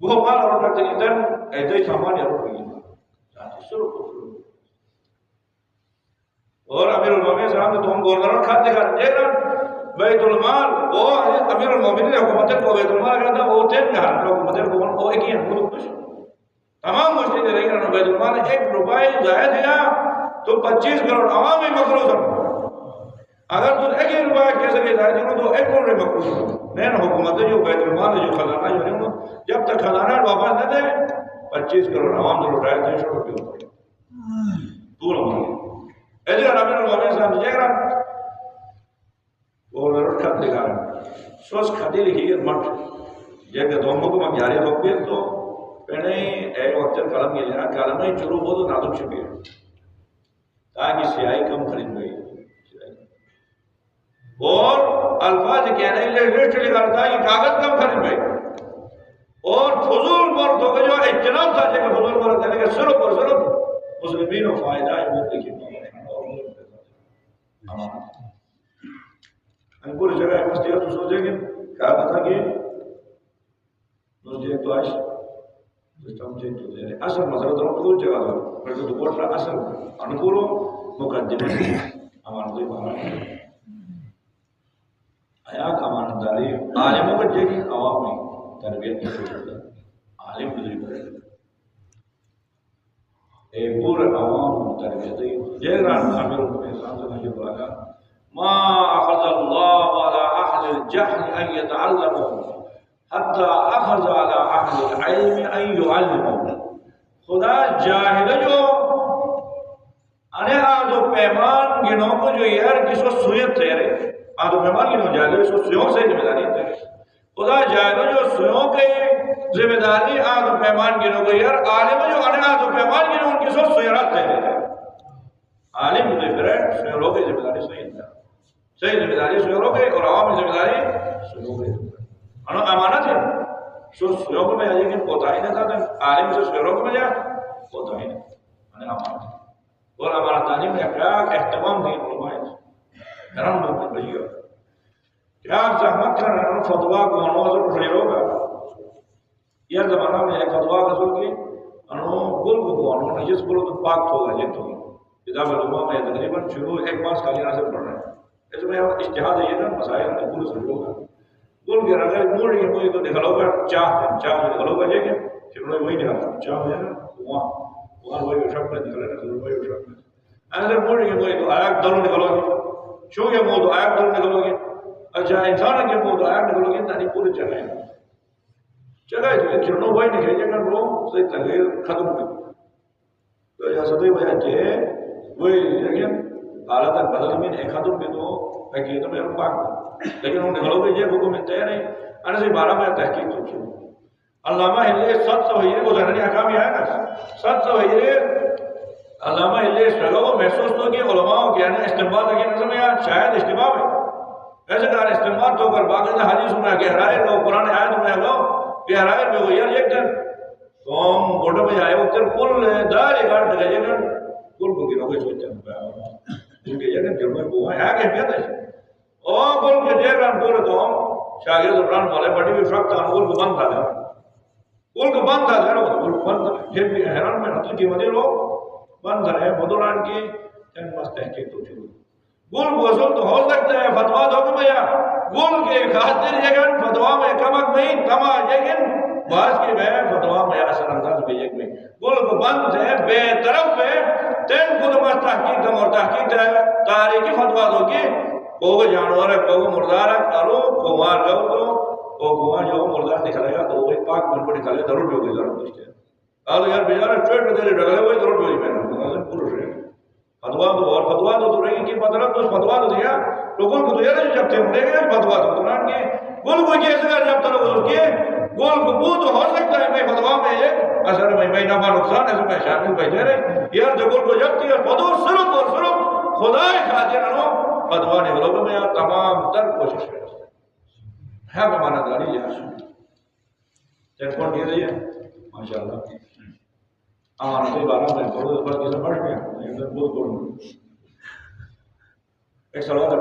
وہ مال اور رکھتے ہیں ادھر ایسے ہی سامان یا روک گئی ذاتی شروع اور امیر المومنین صاحب نے تو ہم گورنر خط دکھا دے رہا بیت المال وہ امیر المومنین حکومت کو بیت المال کہتا وہ تین گھر حکومت کو وہ ایک ہی ہے تمام مشکل رہی کہ بیت المال 1 روپے زائد ہے تو 25 کروڑ عوام ہی مقروض ہیں اگر تو 1 روپے کیسے بھی زائد ہے تو 1 کروڑ مقروض ہیں نہیں حکومت جو بیت المال جو خزانہ جو ہے جب تک خزانہ واپس نہ دے 25 کروڑ عوام جو لوٹائے تھے شروع کے اوپر پورا مال ایسے امیر المومنین صاحب نے کہا وہ ضرور خط لکھا ہے سوچ خطی لکھی ہے مٹ جب دوموں کو میں جاری ہو گئے تو پہلے ایک وقت قلم کے لیا قلم ہی شروع ہو تو نازک چھپے تاکہ سیاہی کم خرید گئی اور الفاظ کہنے کے لیے لسٹ لکھا تھا کہ کاغذ کم خرید گئی اور فضول مرد ہو گئے جو اجتناب تھا جگہ فضول مرد دینے کے صرف اور صرف مسلمین و فائدہ ہے وہ دیکھیں ہم پوری جگہ ایک مستی تو سوچیں گے کہا تھا کہ مسجد تو آئیش اصل مسئلہ تو پور جگہ دو پھر تو کوٹ رہا اصل انپورو مقدمہ ہمارا تو بارا آیات امانتداری عالموں کو جگہ عوام میں تربیت کی کوشش عالم گزری کرے ایک پورا عوام تربیت جیران عامر الانسان سے مجھے بولا ما اخذ الله على اهل الجهل ان يتعلموا حتى اخذ على اهل العلم ان يعلموا خدا جاہل جو آدھو پیمان گنوں کو جو یار کس کو سویت تیرے آدھو پیمان گنوں جاہل اس کو سویوں سے ذمہ داری تیرے خدا جاہل جو سویوں کے ذمہ داری آدھو پیمان گنوں کو یار عالم جو آدھو پیمان گنوں ان کس کو سویرات تیرے عالم جو پھر ہے سویروں کی ذمہ داری صحیح ہے صحیح ذمہ داری سویروں کے اور عوام ذمہ داری سویروں کے انہوں امانت ہے سویروں کو میں آجے کہ کوتاہی نہ تھا عالم سے سویروں کو میں جا کوتاہی نہ انہیں امانت ہے اور ہمارا تعلیم میں کیا اہتمام دین علماء حرام بکر بھئیو کیا زحمت کرنے انہوں فتوہ کو انوزر اٹھے ہوگا یہ زمانہ میں ایک فتوہ قصول کی انہوں گل کو انہوں جس گل تو پاک ہوگا جن تو کتاب علماء میں تقریباً شروع ایک ماس خالی ناصر پڑھ رہے ہیں اس میں اشتہاد ہے یہ نا مسائل میں گل سمجھو گا گل کے رنگے موڑ کے کوئی تو نکلو گا چاہ میں نکلو گا یہ کہ پھر انہیں وہی نکلتا چاہ میں وہاں وہی اشک میں نکلے نا وہی اشک میں اندر موڑ کے کوئی تو آیات دروں نکلو گے شو کے منہ تو آیات دروں نکلو گے اچھا انسان کے منہ تو آیات نکلو گے تانی پوری جگہ ہے جگہ ہے چرنوں وہی نکلے جگہ وہ صحیح تغیر ختم کر تو یہ صدی وجہ ہے وہی لیکن حالت بدل میں ایک ختم میں تو حقیقت میں پاک لیکن انہوں نکلو گے یہ حکم انتہے نہیں انا سے 12 میں تحقیق تو چھو علامہ ہلے 700 ہجری کو ظاہری حکام ہی آیا نا 700 ہجری علامہ ہلے سلو محسوس تو کہ علماء کے نا استنباط کے نظر میں شاید اجتماع ہے ایسے کہا استنباط تو کر باقی حدیث میں گہرائے لو قرآن آیت میں لو گہرائے میں وہ یار ایک دن تو ہم گوٹے میں جائے وقت کل دار ایک آٹھ لگے گا کل کو گرو گے سوچتے ہیں کیونکہ یہ جرمے کو ہے کہ اہمیت ہے اور کل کے جے گا پورے تو ہم شاگرد عمران والے بڑی بھی فرق تھا کل کو بند تھا کل کو بند تھا کل کو بند تھا پھر بھی حیران میں حتی کی وجہ لو بند رہے مدوران کی تین بس تحقیق تو شروع گل کو اصول تو ہو سکتا ہے فتوہ دو کہ بھیا گل کے خاطر جگن فتوہ میں کمک نہیں تما جگن بعض کی بے فتوہ میں اثر انداز بھی ایک میں گل کو بند ہے بے طرف پہ تین خود بس تحقیق کم اور تحقیق تاریخی فتوہ دو کہ کوئی جانور ہے کوئی مردار ہے کرو کومار گو تو وہ گوہاں جو مردار نکلے گا تو وہ پاک من کو نکلے ضرور بھی ہوگی ضرور نہیں ہے آلو یار بیچارہ چوٹ پہ دے ڈگلے ہوئے ضرور بھی میں نے پورش ہے فتوا تو اور فتوا تو رہی کہ مطلب تو فتوا تو دیا تو گل کو تو یہ جب تھے ہم لے گئے فتوا تو قرآن کی گل کو کیسے کر جب تک وہ کیے گل کو وہ تو ہو سکتا ہے میں فتوا میں یہ اثر میں نفع نقصان ہے میں شامل بیٹھے رہے یار جو گل کو جب تھی اور فتوا صرف اور صرف خدا خاطر انو فتوا نے لوگوں میں تمام تر کوشش ہے ہمارا داری ہے چیک پوائنٹ یہ رہی ہے ماشاءاللہ ہمارا تو 12 میں تھوڑا بس کسی پڑھ گیا یہ بہت بڑھ ایک سوال ہے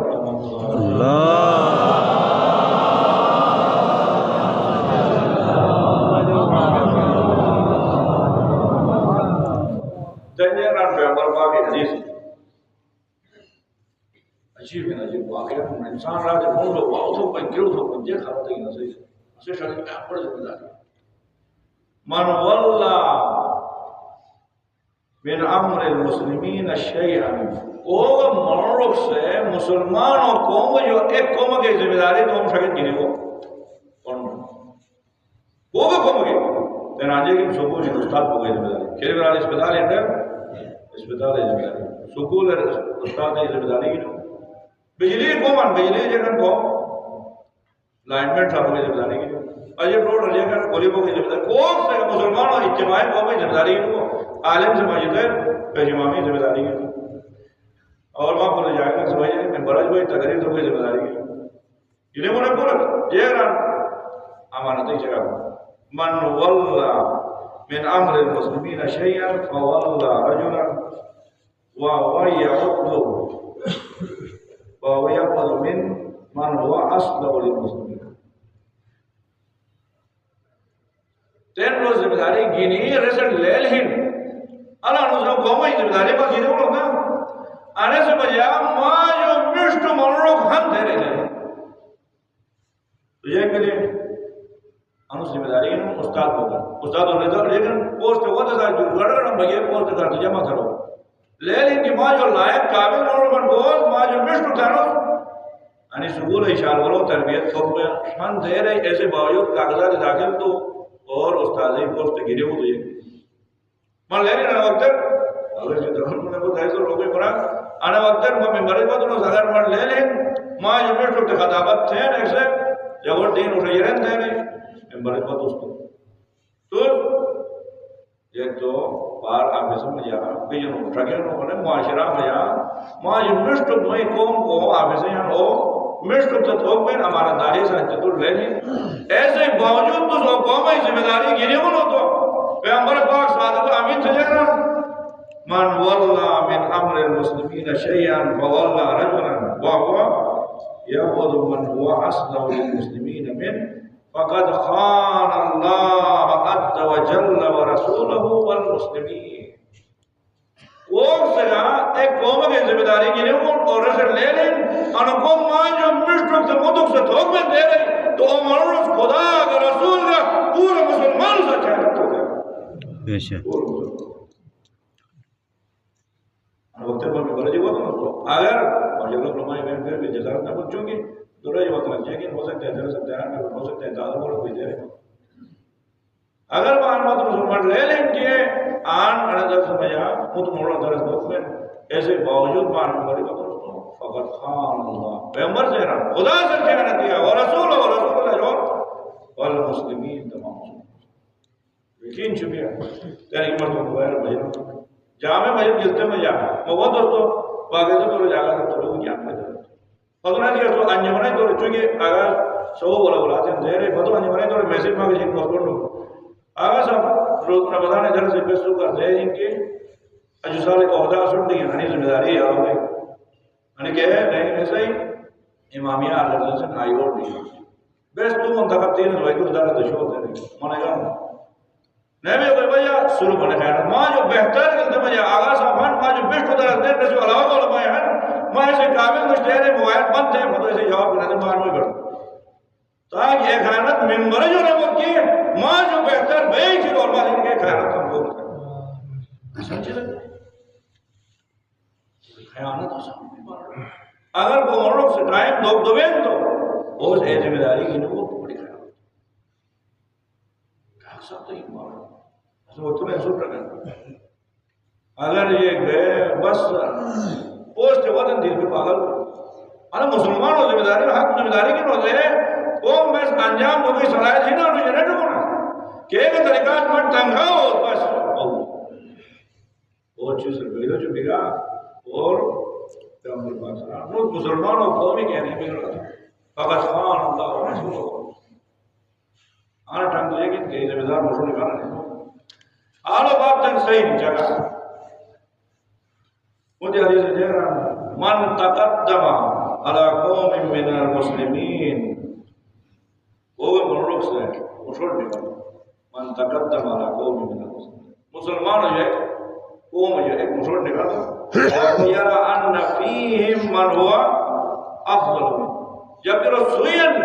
تنجران پیغمبر پاک حدیث عجیب ہے عجیب واقعہ انسان راج بہت لوگ بہت ہو کوئی گرو ہو کوئی دیکھ رہا تھا صحیح اسے شاید میں بڑے ذمہ داری من واللہ من امر المسلمین شیئا وہ ملک سے مسلمانوں قوم جو ایک قوم کی ذمہ داری تو ہم شاید گنے کو کون وہ قوم کی تناجے کی سکول کی استاد کو گئی ذمہ داری کھیل والا اسپتال ہے اسپتال ہے ذمہ داری سکول ہے استاد کی ذمہ داری کی بجلی قوم بجلی جگہ کو لائنمنٹ صاحب کی ذمہ داری کی اجے روڈ لے کر غریبوں کی ذمہ داری کون سے مسلمانوں اجتماعی قوم کی ذمہ داری کی عالم سے مسجد ہے امامی ذمہ داری کی اور وہاں پر جائے گا سمجھے میں برج ہوئی تقریر تو کوئی ذمہ داری کی انہیں کو پورا یہ رہا امانت ایک جگہ من واللہ من امر المسلمین شیئا فواللہ رجلا وهو يأخذ من هو اصلح للمسلمین تین روز ذمہ داری گینی رزلٹ لے لہن اللہ نظر قومی ذمہ داری با گینے ہوگا آنے سے بجا ما جو مشت منروک ہم دے رہے ہیں تو یہ کہ لئے انہوں ذمہ داری انہوں استاد ہوگا استاد ہونے دو لیکن پوسٹ ہوا تھا جو گڑھڑ بگئے پوسٹ کرتے جمع کرو لے لیں کہ ما جو لائق قابل منروکن گوز ما جو مشت تھانو یعنی سکول اشار کرو تربیت کو شان دے رہے ایسے باوجود کاغذات داخل تو اور استادی پوسٹ گرے ہو تو یہ من لے لیں وقت اگر جو درہن کو نبو دائز اور روکے پڑا آنا وقت میں مرض بات انہوں اگر من لے لیں ما جو مشت تے خطابت تھے ایک سے جب وہ دین اٹھے جرین تھے نہیں میں مرض بات اس کو تو ایک تو بار آفیس میں جا بیجنوں ٹرگینوں کو معاشرہ میں جا ما جو مشت میں قوم کو آفیس میں ہو مشت تے تھوک میں ہمارا داہی ساتھ تو لے لیں ایسے باوجود تو قوم ذمہ داری گرے ہو تو پیغمبر پاک صادق امین سے جا رہا من واللہ من امر المسلمین شیئا فواللہ رجلا وهو يأخذ من هو اصلح للمسلمین من فقد خان اللہ عز وجل ورسولہ والمسلمین وہ سگا ایک قوم کی ذمہ داری کی نہیں اور رسل لے لیں اور قوم ماں جو مشرق سے مدک سے تھوک میں دے رہے تو مرس خدا کا رسول کا پورا مسلمان سے خیانت ہو گیا بے شک وقت پر میں بڑا جی بات ہوں اگر مجھے علماء میں پھر بھی جزارت نہ پوچھوں گی تو رہی وقت لگ جائے گی ہو سکتا ہے در سکتا ہے ہو سکتا ہے زیادہ بڑا کوئی دے رہے اگر معلومات مسلمان لے لیں کہ آن اندر سمجھا مت موڑا درس دوست میں ایسے باوجود معلوم بڑی بات ہوں فقط خان اللہ پیغمبر سے رہا خدا سے خیانت کیا اور رسول اللہ جو والمسلمین تمام مسلمان یقین چکے تیری مرتبہ بغیر بھائی جامع مسجد جلتے میں جا وہ دوستو باقی تو تو جاگا تو لوگ کیا میں جاتا فضلہ دیا تو انجمنے تو چونکہ اگر سو بولا بلاتے ہیں دے رہے فتو انجمنے تو میسیج مانگے جن پاسپورٹ لوگ آگا سب روز رمضان ادھر سے پیسوں کرتے ہیں جن کے اجو سال ایک عہدہ سن دی ہے ذمہ داری ہے آؤ گئی یعنی کہ نہیں ایسا ہی امامیہ اللہ سے آئی اور نہیں بیس تو منتخب تین ہوئے کہ ادھر تو شو دے رہی مانے گا نبی کوئی بھیا شروع بنے خیانت ماں جو بہتر کرتے مجھے آغاز سامان ماں جو بشت ادھر دے رہے جو علاوہ علماء ہیں ماں ایسے قابل مشتہر موبائل بند ہے فتو ایسے جواب کرنے دے مار میں کرو تاکہ یہ خیانت ممبر جو نبو کی ماں جو بہتر بے چیز اور ماں ان کے خیانت ہم کو کریں ایسا چیز ہے خیانت ہو سامنے اگر وہ مرلوک سے ٹائم دوبین تو وہ اس ذمہ داری کی نبو بڑی خیانت کہا سب تو ایک مارا وہ تمہیں سن رکھا اگر یہ گئے بس پوسٹ وطن دل پہ پاگل انا مسلمان ہو ذمہ داری حق ذمہ داری کی روزے قوم میں انجام دو کی صلاحیت ہی نہ ہوئی جنریٹ ہونا کہ ایک طریقہ میں تنگا ہو بس اور چیز بگڑا جو بگا اور پیغمبر پاک صلی اللہ علیہ وسلم مسلمانوں کو بھی کہنے بگڑا فقط خان اللہ و رسول آنا ٹھنگ لیکن کہ ذمہ دار مشہور نکالا نہیں آلو باب تک صحیح جگہ مجھے حدیث دے رہا ہوں من تقدم على قوم من المسلمین وہ منوق سے مشہور نکالا من تقدم على قوم من المسلمین مسلمان جو ہے قوم جو ایک مشہور نکالا یرا ان فیہم من ہوا افضل جب کہ رسوین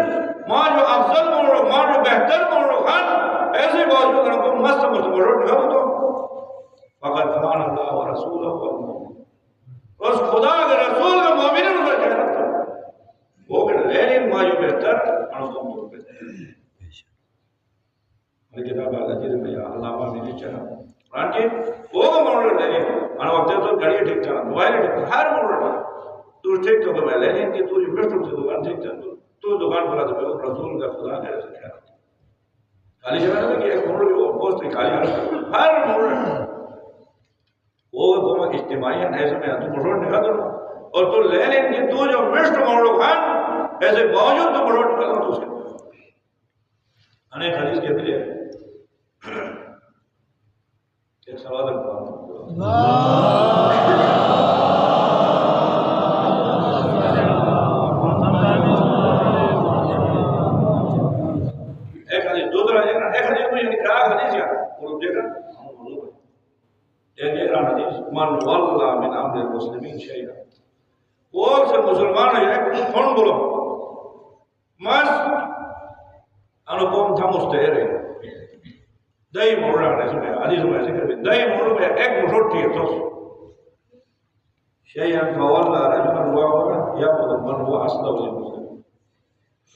ماں جو افضل مولو ماں جو بہتر مولو خان ایسے باوجود ان کو مست مشہور نکالا تو فقط خان اللہ و رسولہ و المؤمن اس خدا کے رسول کا مومن ان کا کہنا تھا وہ کہ لیکن ماں جو بہتر ان کو مولو بہتر میری کتاب آگا جیسے میں علامہ میں نہیں چاہا قرآن کی وہ مولو لیکن انا وقت تو گھڑی ٹھیک چاہا موبائل ٹھیک ہر مولو تو ٹھیک تو کہ میں لیکن کہ تو انویسٹر سے دکان ٹھیک چاہا تو دکان کھلا تو رسول کا خدا کا ایسا کہنا تھا خالی جگہ میں کہ ایک مولو کی وہ پوسٹ خالی ہر مولو وہ تم اجتماعی ایسے میں تو مشہور نکال دو اور تو لے لیں کہ تو جو مشت مولو خان ایسے باوجود تو مشہور نکال دو اس کے انہیں حدیث کہتے ہیں ایک سوال ہے ایک حدیث دوسرا ایک حدیث میں یعنی کہا حدیث یا وہ دیکھا ایک حدیث من واللہ من امر المسلمین شیئا وہ اکثر مسلمان ہے کون بولو مس انکوم تھا مستحر ہے دائی موڑ رہا ہے سنے حدیث میں ذکر بھی دائی موڑ میں ایک مشہور ٹھیک تو شیئا فواللہ رجل ہوا یا من ہوا اصلہ المسلمین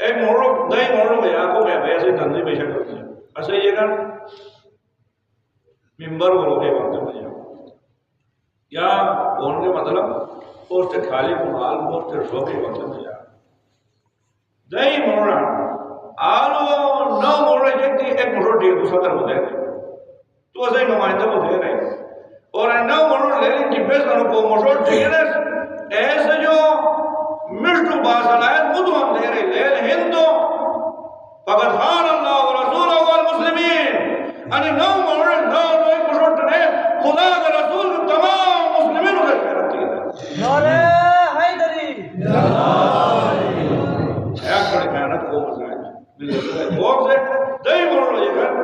ایک موڑ دائی موڑ میں آکو میں ایسے تنظیم میں شکل کیا ایسے یہ کر ممبر بولو کے وقت میں یا ان کے مطلب پوسٹ خالی مال پوسٹ شوقی وقت میں جا دہی موڑا آلو نہ موڑے جیتی ایک مشہور ٹھیک تو صدر ہوتے ہیں تو ایسے ہی نمائندہ ہوتے ہیں اور نہ موڑا لیکن کی پیس کرنے کو مشہور ٹھیک ہے ایسے جو مشتو باصلائت خود ہم دے رہے لیل ہندو فقط خان اللہ و رسولہ والمسلمین انہیں نہ موڑے نہ ایک مشہور ٹھیک خدا کے رسول تمام مسلمین کا کہنا ہے نعرہ حیدری ایک بڑی محنت کو مسائل بہت سے دہی موڑ لے کر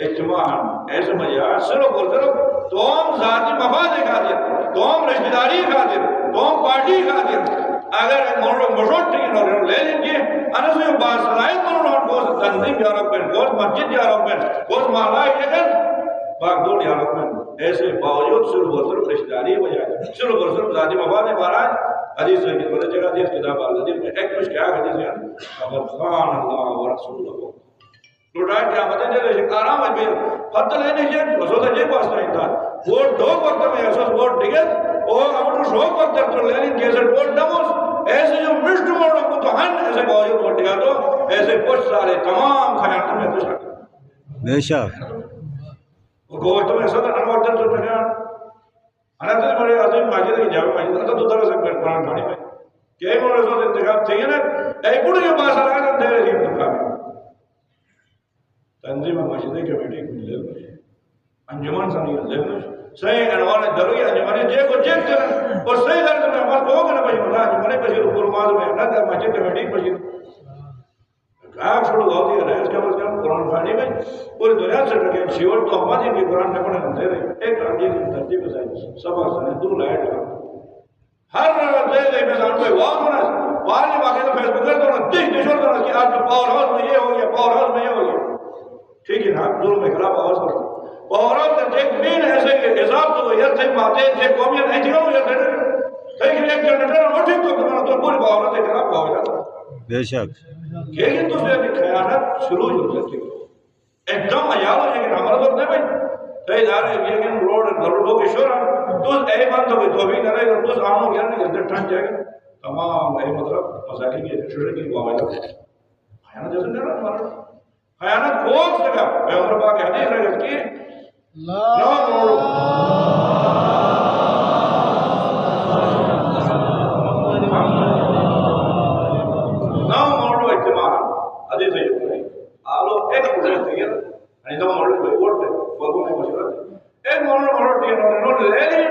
اجتماع ایسے مجھا صرف اور صرف توم ذاتی مفاد خاطر توم رشتہ داری خاطر توم پارٹی خاطر اگر مشہور ٹھیک نہ لے لیں گے انہیں باصلاحیت موڑ کو تنظیم یا رب کو مسجد یا رب کو محلہ یہ باغ دور یا رب ایسے باوجود صرف اور صرف رشتہ داری ہو جائے صرف اور صرف ذاتی مفاد مہاراج حدیث ہے کہ بڑے جگہ حدیث کتاب الحدیث میں ایک کچھ کیا حدیث ہے فقط خان اللہ و رسول اللہ لوٹائے کیا مدد ہے لیکن آرام ہے پتہ لینے سے وسوسہ جے پاس نہیں تھا ووٹ دو وقت میں ایسا ووٹ ٹکٹ اور ہم تو شوق وقت تو لینن کیسے ووٹ نموز ایسے جو مشت موڑوں کو تو ہن ایسے باوجود ووٹ ٹکا تو ایسے کچھ سارے تمام خیانت میں تو شک بے شک اور گوشت میں صدر انوار دن تو پہنیان انا تو بڑے عظیم ماجد کی جاوے ماجد اللہ تو درہ سے قرآن کھانے میں کہ ایک اور رسول انتخاب چاہیے نا ایک بڑی جو باس آگا دے رہی انتخاب ہے تنظیم ماجدے کے بیٹے کو لے لے انجمان سانی لے لے صحیح انوار دروی انجمانے جے کو چیک کریں اور صحیح درد میں ہمارے کو ہوگا نا بھائی مطلع انجمانے پشید قرماز میں نہ کہ ماجد کے بیٹے پشید آپ شروع ہوتی ہے رئیس کا مسئلہ قرآن خانی میں پوری دنیا سے رکھیں شیور تو ہماری بھی قرآن نے پڑھنے دے رہے ایک عجیب ترتیب سے سبق سے دو لائٹ کا ہر دے دے میں سان کوئی واؤ ہونا پارلی واقعی تو فیس بکر تو دیکھ دیشور کرنا کہ آج پاور ہاؤس میں یہ ہو گیا پاور ہاؤس میں یہ ہو گیا ٹھیک ہے نا دور میں خلاف آواز کرتا پاور ہاؤس میں ایک مین ایسے کہ حساب تو یہ تھے ماتے تھے قومیت نہیں تھی وہ یہ لیکن ایک جنریٹر وہ ٹھیک تو کرنا تو پوری پاور ہاؤس کے خلاف ہو گیا بے شک لیکن تو سے بھی خیانت شروع ہو جاتی ہے ایک دم عیال ہو لیکن ہمارا تو نہیں بھائی صحیح دار ہے لیکن روڈ دروڈوں کے شور تو اے بات تو بھی نہ رہے گا تو آمو گیا نہیں اندر ٹھنڈ جائے گا تمام مطلب مسائل کی شروع کی واویلا خیانت جیسے نہیں رہا ہمارا خیانت کون سے گا پیغمبر پاک حدیث ہے اس کی نو موڑو نو موڑو اجتماع حدیث ہے جو ہے آلو ایک مجھے تھے یعنی نو موڑو کوئی ووٹ ہے بلکوں میں مشورت ایک موڑو تھی انہوں نے لے لی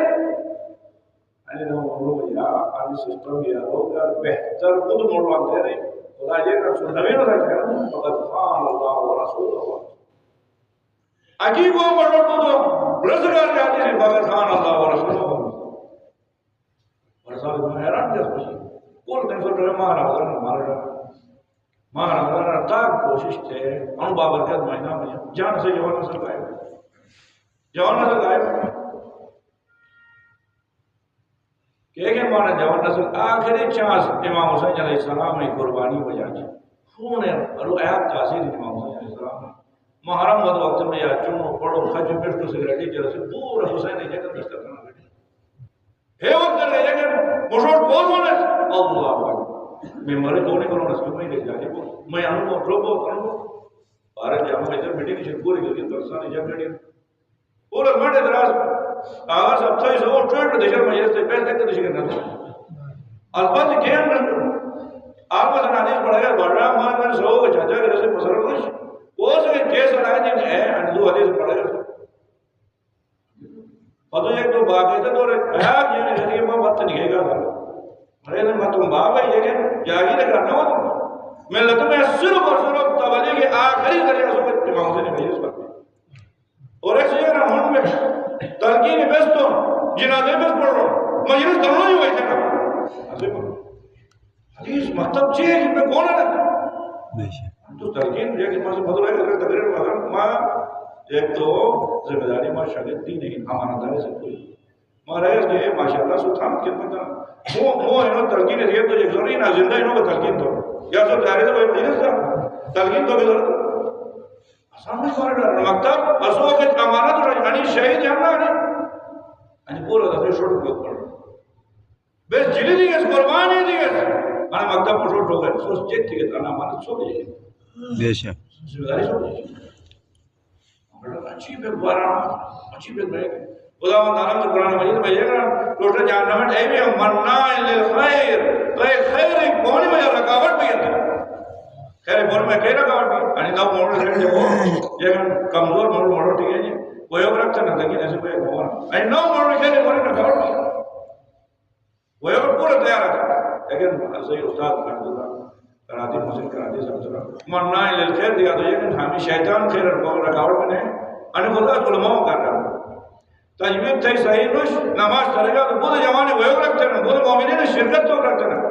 یعنی نو موڑو یا آنی سسٹم یا لوگ بہتر خود موڑو آتے رہے خدا یہ کہ نبی نے کہا فقط خان اللہ و رسول اللہ اکی کو موڑو تو رزگار جاتی ہے فقط خان اللہ و رسول اللہ ورسال میں حیران جس خوشی کول دن سوچ رہے مہارا مدرن تاک کوشش تھے ان بابرکت مہینہ میں جان سے جوان نسل گائے جوان نسل گائے کہ ایک مانا جوان نسل آخری چانس امام حسین علیہ السلام میں قربانی بجا چاہے خون ہے اور آیات تاثیر امام حسین علیہ السلام میں محرم ود وقت میں یا چونو پڑھو خج پشتو سگریٹی جلسے پورا حسین نے جگہ دست کرنا بیٹھے ہے وقت کر گئے کہ مشہور کون ہونے اللہ اکبر میں مرے تو نہیں کروں نسل میں لے جانے کو میں آنوں کو پروپو کروں بارہ جامعہ ادھر میٹنگ کی شکل پوری کرتی درسانی جب میٹنگ پورا مٹے دراز آغاز اب تھا اس اور ٹویٹ دیشر مجلس سے پہلے تک دیشر کرنا تھا البت کیم آپ کا حدیث پڑھا گیا بڑا مان سو کا چاچا کے رسے پسر خوش وہ سے کیس آئے جن ہے دو حدیث پڑھا گیا اور ایک تو باقی تھا تو حیات یہ نہیں کہ میں وقت نکھے گا ارے میں تم باپ ہے یہ کہ جاگیر کرنا ہو تم میں لطمہ صرف اور صرف تولی کے آخری ذریعہ سوکت امام حسین نے بھیجس کرتے اور ایک سیئر ہم میں تلقین بیستو جنازے بیست پڑھ رہا ہوں مجلس دلوں ہی ہوئی تھے حدیث مطلب چیئے جن میں کون ہے تو تلقین یہ کہ ماں سے بدل ہے کہ تقریر مگر ماں ایک تو ذمہ داری ماں شاگرد دی نہیں امانتداری سے کوئی ماں رہے اس کے ماشاءاللہ سلطان خدمت مو انہوں تلقین ہے تو ایک ضروری نہ زندہ انہوں کا تلقین تو یا سو تیاری سے کوئی مجلس تھا تلقین تو بھی ضرورت آسان میں مارے ڈر مکتب اسو کے امانت رجانی شہید جاننا ہے یعنی پورا دفعہ شوٹ کو پڑھ بس جلی دی گئے قربانی دی گئے میں مکتب پر شوٹ ہو گئے سوچ چیک تھی کہ تانا امانت سو گئی بے شک ذمہ داری سو گئی اچھی پہ باران اچھی پہ میں خدا و تعالیٰ سے قرآن مجید میں یہ کہا لوٹے جاننا میں اے بھی منائن للخیر تو ایک خیر ایک کونی میں رکاوٹ بھی ہے خیر بول میں کئی رکاوٹ بھی یعنی دو موڑ رکھتے ہو یہ کمزور موڑ ٹھیک ہے جی وہ ایک رکھتے ہیں لیکن ایسے کوئی موڑ یعنی نو موڑ رکھتے ہیں کونی رکاوٹ بھی وہ ایک پورا تیار ہے لیکن صحیح استاد کراتی مسلم کراتی سب منائن للخیر دیا تو یہ کہ ہمیں شیطان خیر رکاوٹ میں نہیں انہیں خدا علماء کر رہا تجوید تھی صحیح نوش نماز ترگا تو بود جوانے وہ رکھتے ہیں بود مومنین شرکت تو رکھتے ہیں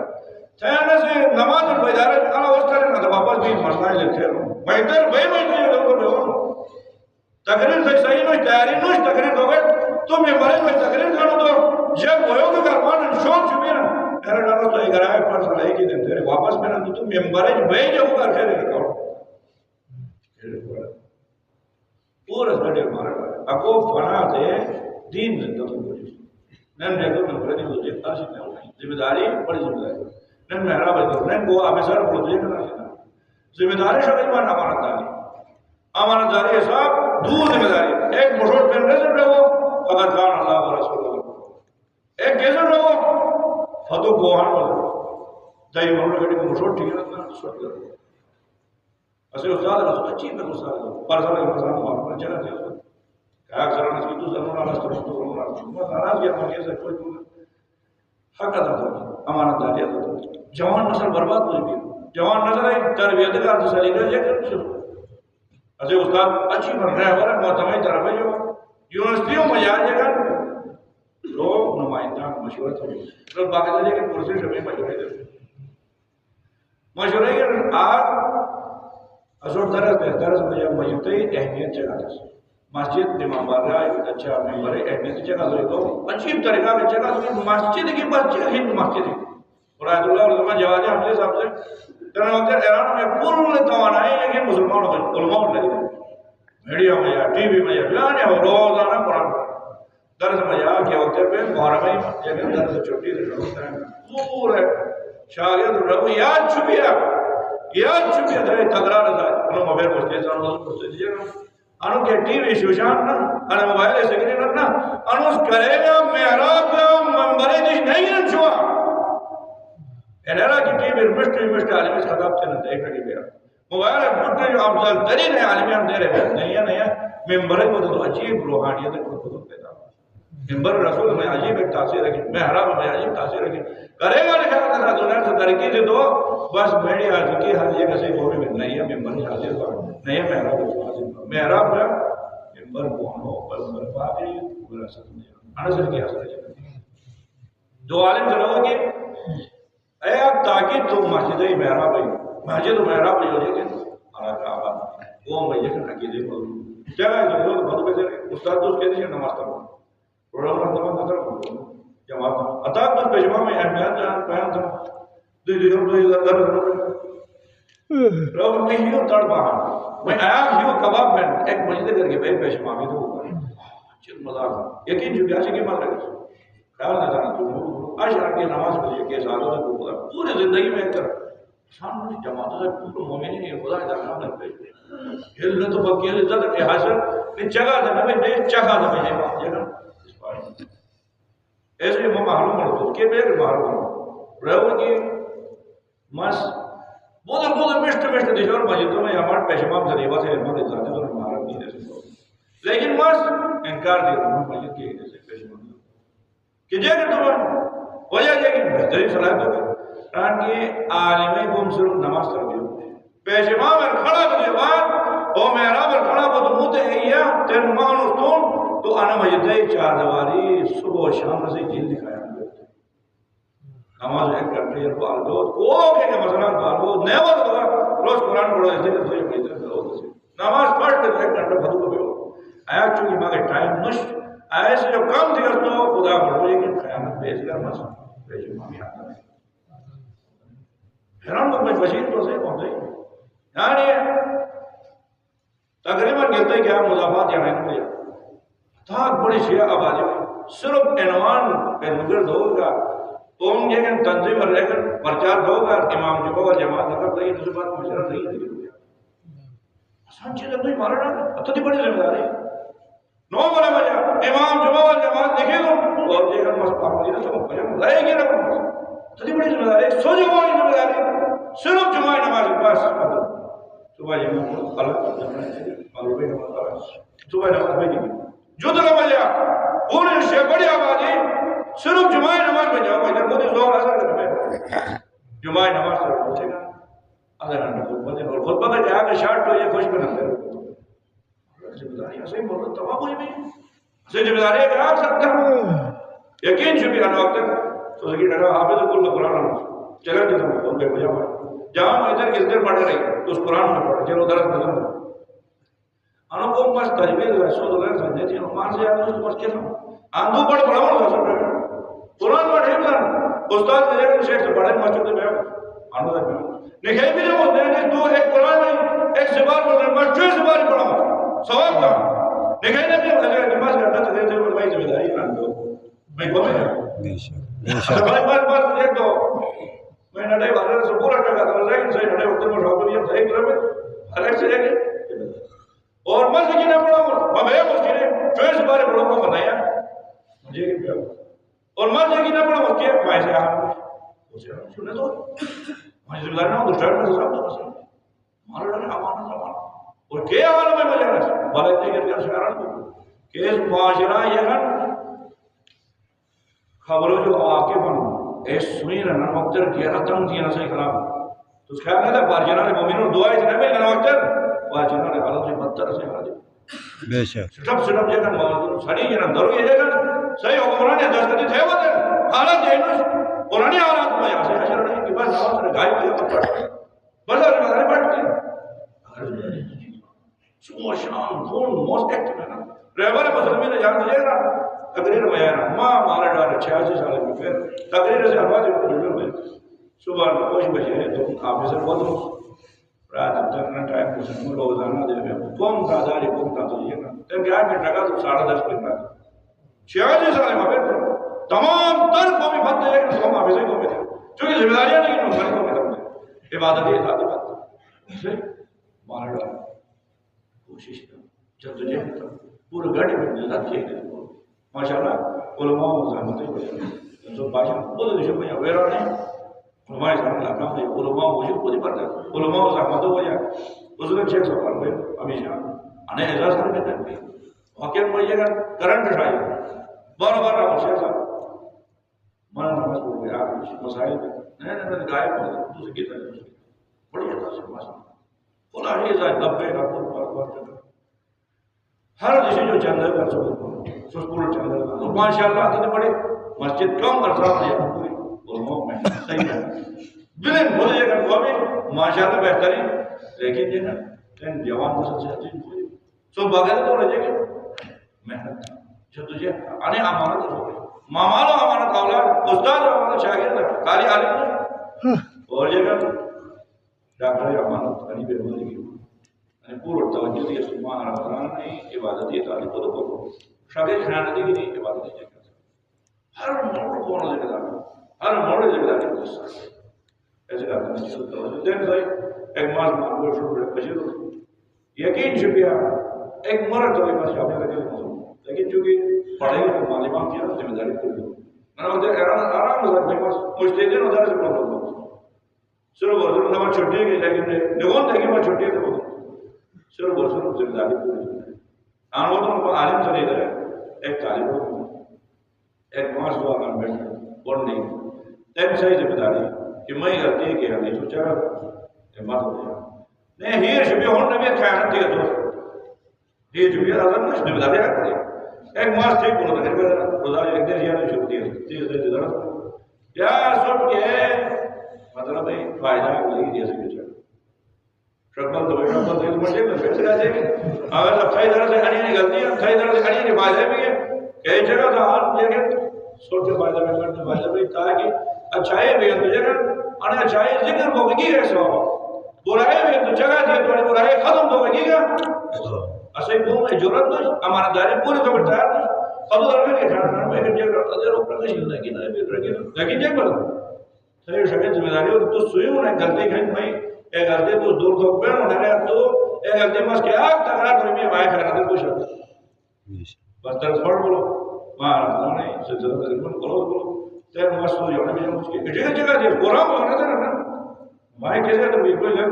چاہنے سے نماز اور بیدارت اللہ اس طرح نہ واپس بھی مرنا ہے لکھتے ہیں بہتر بے میں جو لوگوں میں ہو تقریر تھی صحیح نوش تیاری نوش تقریر دو گئے تم یہ مرے میں تقریر کرو تو جب وہ ہوگا کرمان شوق چھپی نا میرا ڈالا تو ایک رائے پر سال ایک ہی دن تیرے واپس میں نا تو تم یہ مرے بے جو ہوگا خیر رکھاؤ پورا گھڑے مارا اکو فنا تھے دین زندہ تو کوئی نن جگہ میں بڑی ہو جائے تاش میں ہو گئی ذمہ داری بڑی ذمہ داری نن محراب ہے نن کو افسر کو دے کرنا ہے ذمہ داری شامل ہے امانت داری صاحب دو ذمہ داری ایک مشور پہ نظر رہو فقط خان اللہ و رسول اللہ ایک کیسے رہو فتو کوہان ہو دائی محمد گھڑی کو مشور ٹھیک رکھنا سوٹ کرو اسے استاد رسول اچھی میں استاد پرسال کے پرسال معلوم چلا تھے اکثر اس کی تو ضرور نہ استعمال تو ضرور نہ ناراض کیا مجھے سے کوئی حق ادا کرو امانت داری ادا کرو جوان نسل برباد ہو گئی جوان نظر ہے تربیت کا تو سلیقہ یہ کرو شروع اسے استاد اچھی بن رہا ہے اور معتمد طرف ہے جو یونیورسٹیوں میں جا جگہ لوگ نمائندہ مشورہ تو لوگ باقی جگہ کے کرسی شبے مشورے دے مشورے کے آج اصول درس میں مجھے اہمیت جگہ ہے مسجد امام بارگاہ ایک اچھا ممبر ہے اہمیت جگہ ہوئی تو عجیب طریقہ میں جگہ ہوئی مسجد کی مسجد ہند مسجد ہے اور آیت اللہ علماء جواد حملے صاحب سے کرنے وقت ایران میں پورے توانائی ہے کہ مسلمانوں کے علماء لگے میڈیا میں یا ٹی وی میں یا جانے ہو روزانہ قرآن درس میں جا کے ہوتے پہ محرم ہی جگہ درس چھٹی سے شروع کریں پورے شاگرد رہو یاد چھپیا درے تگرا رضا انہوں موبائل پوچھتے ہیں انہوں پوچھتے دیجئے گا انہوں کے ٹی وی شوشان نا انہوں موبائل سکری رکھنا انہوں کرے گا محراب کا منبرے دیش نہیں رنچوا انہوں کی ٹی وی مشت عالم اس خطاب سے نتے ایک رکھی بیا موبائل بڑھنے جو افضل ترین ہے عالمی ہم دے رہے ہیں نہیں ہے ممبرے کو تو عجیب روحانیت کو خود پیدا ممبر رسول میں عجیب ایک تاثیر رکھی محراب میں عجیب تاثیر رکھی کرے گا لکھا تھا دنیا سے ترقی سے تو بس میری آج کی ہر جگہ سے کوئی بھی نہیں ہے ممبر حاضر ہوا نہیں ہے محراب حاضر ہوا محراب میں ممبر کون ہو پر باقی وراثت میں عنصر کی حاصل ہے دو عالم سے لوگوں کی اے اب تاکہ تو مسجد ہی محراب ہے مسجد محراب ہے جو کہ اللہ کا آباد وہ مجھے کہ عقیدے کو جگہ ہے جو بہت بہتر ہے استاد تو اس کہتے ہیں نماز پڑھو پروگرام نماز پڑھو جماعت عطا تو پیشوا میں اہمیت جان بیان تھا دو در رو میں ہیو تڑ پہاڑ میں آیا ہیو کباب میں ایک مسجد کر کے پیشوا میں تو چل مزاق یقین جو بیاسی کی مال رہے خیال نہ تھا تو اشرا کی نماز پڑھی کے ساتھ تو پورے زندگی میں کر سامنے جماعت سے پورے مومن نے خدا کا نام لے پہ ہل تو بکیل عزت کے حاصل نے جگہ دے میں چاہا دے میں بات جگہ اس بات ایسے میں معلوم ہو کہ میں معلوم رہو کہ مس بہت مشت دیشور مسجدوں میں ہمارے پیشمام ذریعہ سے ہمارے ذاتی تو ہمارا نہیں رہ سکتا لیکن مس انکار دے رہا ہوں مسجد کے جیسے پیشمام کہ جگہ تو وجہ ہے کہ بہترین صلاحیت ہوگی کہ عالمی کو صرف نماز تربیت ہوتے ہیں پیشمام کھڑا کو دیوان او محراب کھڑا کو تو موتے ہیں یا تین مانوستون تو انا مجدے چار دواری صبح و شام سے جیل دکھایا نماز ایک گھنٹے یا بار دو وہ کہ مثلا بارو نیور ہوگا روز قرآن پڑھو ایسے کہ دوئی پیدر سے نماز پڑھ کے ایک گھنٹے بھدو کو بھی ہو آیا چونکہ ماں ٹائم نش آئے سے جو کم دیگر تو خدا پڑھو لیکن خیانت بیس کر مس بیشو مامی آتا ہے حیران کو میں بشیر تو سے پہنچے یعنی تقریباً کہتے ہیں کہ آپ مضافات یا نہیں مجھے تھا بڑی شیعہ آبادی میں صرف عنوان پہ مجرد ہوگا تو ہم یہ کہ تنظیم رہ کر پرچار ہوگا امام جبہ و جماعت نظر رہی ہے بات مشرف نہیں ہے آسان چیز ہے مارا نا اتنی بڑی ذمہ داری نو بڑا بجا امام جبہ و جماعت دیکھے گا اور یہ کہ مسئلہ مجھے تو مجھے رہے گی رکھو اتنی بڑی ذمہ داری سو جمعہ ذمہ داری صرف جمعہ نماز پاس صبح جمعہ اللہ صبح نماز بھیجی جو طرح بجا پورے سے بڑی آبادی صرف جمعہ نماز میں جاؤ ادھر مجھے زور حاصل کرنا جمعہ نماز سے پوچھے گا آدھا گھنٹہ خطبہ دے اور خطبہ کا جہاں کے شارٹ ہو یہ خوش بناتے ہیں ذمہ داری ایسے ہی بولتا تمام ہوئی بھی ایسے ذمہ داری ہے کہ آپ سکتا ہوں یقین شبی آنا وقت تو سکی ڈرا حافظ کل قرآن چلے جاتا ہوں خود بے بجا ہوا جہاں ادھر کس دیر پڑھ رہی تو اس قرآن میں پڑھ چلو درس نظر انہوں کو پاس تجویز رسول اللہ سمجھے تھی مان سے آپ نے پاس کیا آندھو پڑھ پڑھا ہوں رسول اللہ قرآن پڑھے بلان استاد نے جائے شیخ سے پڑھے مسجد میں آنو تک میں نکھے بھی نہیں ہوتے ہیں تو ایک قرآن میں ایک سبار پڑھ رہے ہیں جو سبار پڑھا ہوں سواب کا نکھے نے بھی اگر نماز کرنا تو دیتے ہیں بھائی ذمہ داری کرنا دو میں کو میں سبار بات ایک دو میں نڈے والے سے پورا ٹکا تھا لیکن صحیح نڈے وقت میں شاپ لیا صحیح طرح میں الگ سے جائے اور میں سے کیا پڑھا ہوں میں بھیا مجھ کے جو سبار پڑھا ہوں بنایا مجھے کہ پیا اور ماں جاگی نہ پڑا مکیہ مائے سے آہاں اسے ہم سنے تو مجھے ذمہ داری نہ ہوں دوسرے میں سے صاحب تو بسا مارا ڈانے امانت امانت اور کیا حال میں مجھے رہا بھلے اتنے کر کے شہران کو کہ اس معاشرہ یہ ہے خبروں جو واقع بنو ایس سنی رہنا وقتر کیا رتم دینا سے خراب تو اس خیال نہیں تھا بارجنہ نے مومنوں دعائی تھے میں لنا وقتر بارجنہ نے حالت سے بدتر سے حالت بے شک سٹپ جگہ موضوع سڑی جنہ درو یہ جگہ صحیح حکمرانی دستگتی تھے وہ دن حالت جینوش قرآنی حالات میں یہاں سے حشر نہیں کہ بس نماز نے گائب کیا پر پڑھتے بس اور مدارے پڑھتے صبح شام دون موسٹ ایکٹ میں نا ریبر مسلمی نے جان دیئے گا تقریر میں آیا ماں مارا ڈارے 86 سالے میں پھر تقریر سے آواز جو میں صبح کوش بجے ہیں تو آفیسر بہت ہوں رات اتنا ٹائم کو سنوں روزانہ دے میں کون تازاری کون تازاری ہے نا تب گیا میں ٹکا تو 10:30 منٹ 86 سال میں تمام تر قومی فتح ہے کہ ہم حافظ قومی تھے چونکہ ذمہ داریاں نہیں کہ ہماری قومی تھے عبادت ہی اطاعت بات سے مانا ڈالا کوشش کر جب تجھے پورے گھڑی میں نظر کیے گئے ماشاءاللہ علماء و زحمتیں ہو جائیں تو باشا بہت دیشے میں ویرا نہیں علماء اسلام کا کام ہے علماء مجھے خود ہی پڑھتا ہے علماء و زحمتیں ہو جائیں اس نے 6 سفر ہوئے ہمیشہ انہیں اعزاز کرنے کرتے ہیں واقعی مجھے گا کرنٹ شاہی بار بار رہا شیخ صاحب مانا نماز پڑھ گیا مسائل نہیں غائب ہو گیا دوسرے کی طرح بڑی عطا سے ماشاء اللہ خدا ہی ذات لبے کا پور بار بار چکر ہر دیشے جو چند ہے کر سکتے پورا چند ہے تو ماشاءاللہ اتنے بڑے مسجد کم ارزاق دیا پوری علماء میں صحیح ہے بلن بھولے گا وہ بھی ماشاءاللہ بہترین لیکن یہ نا لیکن جوان نسل سے عجیب ہوئی سو بغیر تو رجے گا محنت جو تجھے آنے امانت ہو گئی مامالو امانت اولاد استاد امانت شاگرد قاری عالم نہیں اور جگہ ڈاکٹر امانت قریب ہونے کی پورا توجہ دیا سبحان رمضان نہیں عبادت یہ تعلیم کو کو شاگرد خیانت کی نہیں عبادت نہیں کرتا ہر موڑ کو نہ ذکر ہر موڑ ذکر ہے ایسے کرنا نہیں توجہ دین بھائی ایک ماز کو شروع بشیر یقین شکریہ ایک مرد تو بس جانے لگے لیکن چونکہ پڑھے گا معلومات کیا ذمہ داری کو میں نے بتایا آرام سے میرے پاس مجتہدین ادھر سے پڑھ رہا ہوں صرف اور نہ چھٹی کی لیکن نگون دیکھیں میں چھٹی تو صرف اور صرف ذمہ داری پوری آن وہ تو عالم چلے گئے ایک طالب علم ایک ماس دعا کر بیٹھ پڑھنے ایک صحیح ذمہ داری کہ میں غلطی کی ہے جو چاہ مت ہو جائے نہیں ہیر شبی ہون نبی خیانت دی تو یہ جو بھی اعظم نے ذمہ داری رکھ دی ایک ماس ٹھیک بولو تو پھر خدا ایک دن یاد شروع کیا تیز دے دے کیا سب کے مطلب ہے فائدہ نہیں دے سکے چل شکل تو شکل دے مجھے میں پھر سے دے اگر صحیح طرح سے کھڑی نہیں غلطی ہے صحیح طرح سے کھڑی نہیں فائدہ بھی ہے کئی جگہ تو ہاتھ لیکن سوچ فائدہ میں کرنے فائدہ بھی تاکہ اچھائی بھی ہے تو جگہ اور اچھائی ذکر کو بھی ہے سواب برائی بھی تو جگہ دی تو برائی ختم تو ہوگی گا اسے کو میں جرات تو ہمارا داری پوری تو تیار ہے خود اور میں کھانا میں کہ جگہ ادھر اوپر نہیں نہیں کہ نہیں رکھی لیکن جگہ پر صحیح شکل ذمہ داری اور تو سوئی ہونا غلطی ہے بھائی ایک غلطی تو دور تو پہ ہونا ہے تو ایک غلطی مس کے آگ تکرار کرے میں وائے کھانا تو کچھ بس در چھوڑ بولو ماں نہیں سلسلہ تقریباً بولو تیر مس ہو جانا میں اس کی جگہ دی قرآن ہونا تھا نا مائے کیسے تو بالکل لے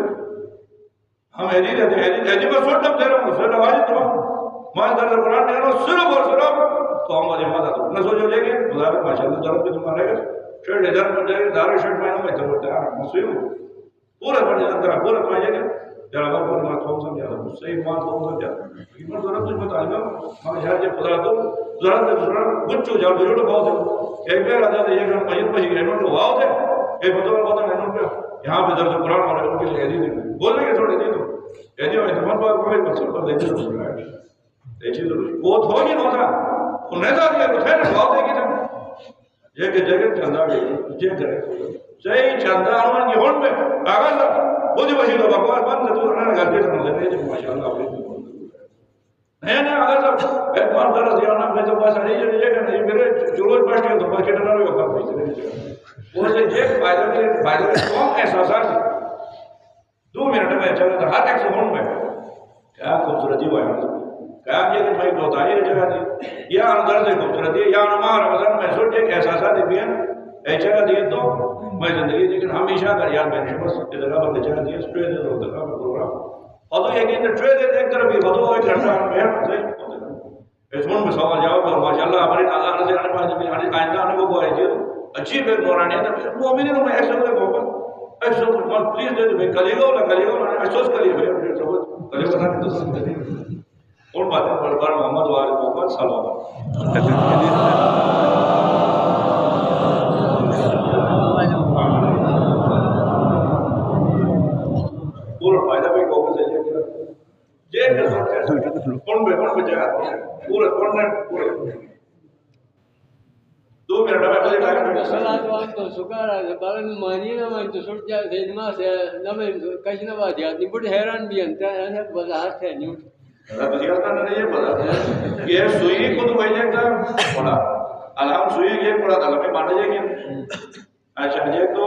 ہم ایدی رہتے ہیں ایدی میں سوٹ دے رہا ہوں سوٹ آوازی تو مائے در قرآن دے رہا ہوں صرف اور صرف تو ہم آجے ماتا تو نہ سوچو لے گئے مظاہر ماشاءاللہ ضرورت بھی تمہارے گا شرٹ ادھر پر جائے دار شرٹ میں میں تو بولتا ہے میں سوئی ہوں پورا پر جائے اندر پورا پائے جائے جرا بار پر میں کون سمجھا تھا صحیح بات کون سمجھا لیکن ضرورت تجھ بتا لگا ہم شہر جب خدا تو ضرورت بچو جاؤ بجوڑ بہت ہے ایک بیر آجا تھا یہ کہ مجید پہ گرینوٹ تو واؤ تھے ایک بطور بہت گرینوٹ پہ یہاں پہ درس قرآن والے ان کے لیے ایدی دیں بولنے کے تھوڑے دیں تو ایدی میں اعتماد پاک کوئی مقصد پر دیکھیں تو سن رہا ہے دیکھیں ضرور وہ تو ہی نہ تھا وہ نہیں تھا دیا تو خیر واؤ دے گی تھا یہ کہ جگہ چندہ گئی جے کرے صحیح چندہ آنوان کی ہون پہ آگاز وہ دی وشید و بقوار بند تو انہوں نے گھر دیتا نظر نہیں ماشاءاللہ اپنی نہیں نہیں آگاز ایک بار درس دیانا میں تو بس نہیں جانے یہ کہ میرے جلوز پاشتے ہیں تو باقی ڈنا روی وقت نہیں وہ سے ایک فائدہ کے کون احساسات 2 منٹ میں چلا تھا ہر ایک سکون میں کیا خوبصورتی ہوا ہے کیا یہ کہ میں بتائی جگہ دی یا اندر سے خوبصورتی یا نماز رمضان میں سوچ ایک احساسات بھی ہیں ایک جگہ دیے تو میں زندگی لیکن ہمیشہ کر یاد میں بس اس جگہ پر جگہ دی اسٹوڈے دے دو تک پروگرام اور تو یقین ٹرے دے ایک طرف بھی بدو ایک گھنٹہ میں اس میں سوال جواب اور ماشاءاللہ ہمارے اللہ سے آنے پاس آئندہ آنے کو بوائے جی اچھی بے نورانیت ہے مومنین میں ایک سو محبت ایک سو محبت پلیز دے دو کلیگا ہونا کلیگا ہونا افسوس کریے بھائی کلیگا ہونا تو سب کریے اور باتیں پر محمد و آل محمد صلی پورا فائدہ بھی کوئی سے جے کر سکتے ہیں کون بے جگہ پورا پورا 2 منٹ میں پہلے ٹائم صلاۃ وانت سکارا بالن مانینا من تو سوٹ جائے نما سے نمن کشنا با دیا نہیں بڑے حیران بھی انت ہے وضاحت ہے نہیں رب جی کا نہیں یہ پتا یہ سوئی کو تو وہی کا پڑا الحم سوئی یہ پڑا تھا ہمیں مانا جائے گا اچھا یہ تو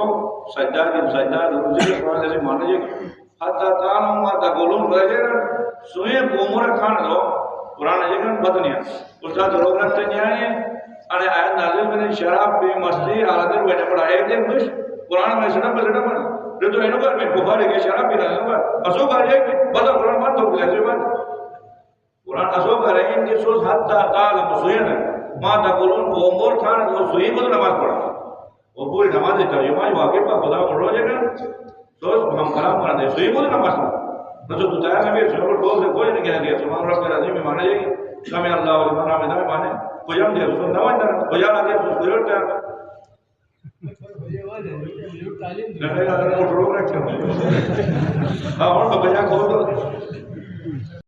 سجدہ کی سجدہ دوسرے پڑھا جیسے مانا جائے گا حتی تعلم ما تقولون بجے سوئی عمر کھان دو قرآن جائے گا بدنیا استاد لوگ رکھتے نہیں آئے انے آیت نازل میں شراب پی مستی حالت میں بیٹھے پڑا ایک دن خوش قرآن میں سنا پڑا جو تو اینو کر میں بخاری کے شراب پینا ہے اسو کر جائے بدا قرآن بات ہو گیا بات قرآن اسو کر ہے ان کی سوز حتی تعلم سوئی ما تقولون کو عمر کھان وہ سوئی کو نماز پڑھا وہ پوری نماز ترجمہ واقع پر خدا کو رو جائے گا تو ہم کلام کرتے ہیں سوئی کو نماز پڑھا جو بتایا نبی صلی اللہ علیہ وسلم کوئی نہیں کہنا گیا سبحان رب العظیم میں مانا جائے گی سمع اللہ و لمن حمدہ مانے کوجام دے سو نوان در کوجا دے سو کوئی ٹائم نہ اگر وہ روک رکھے ہاں اور بجا کو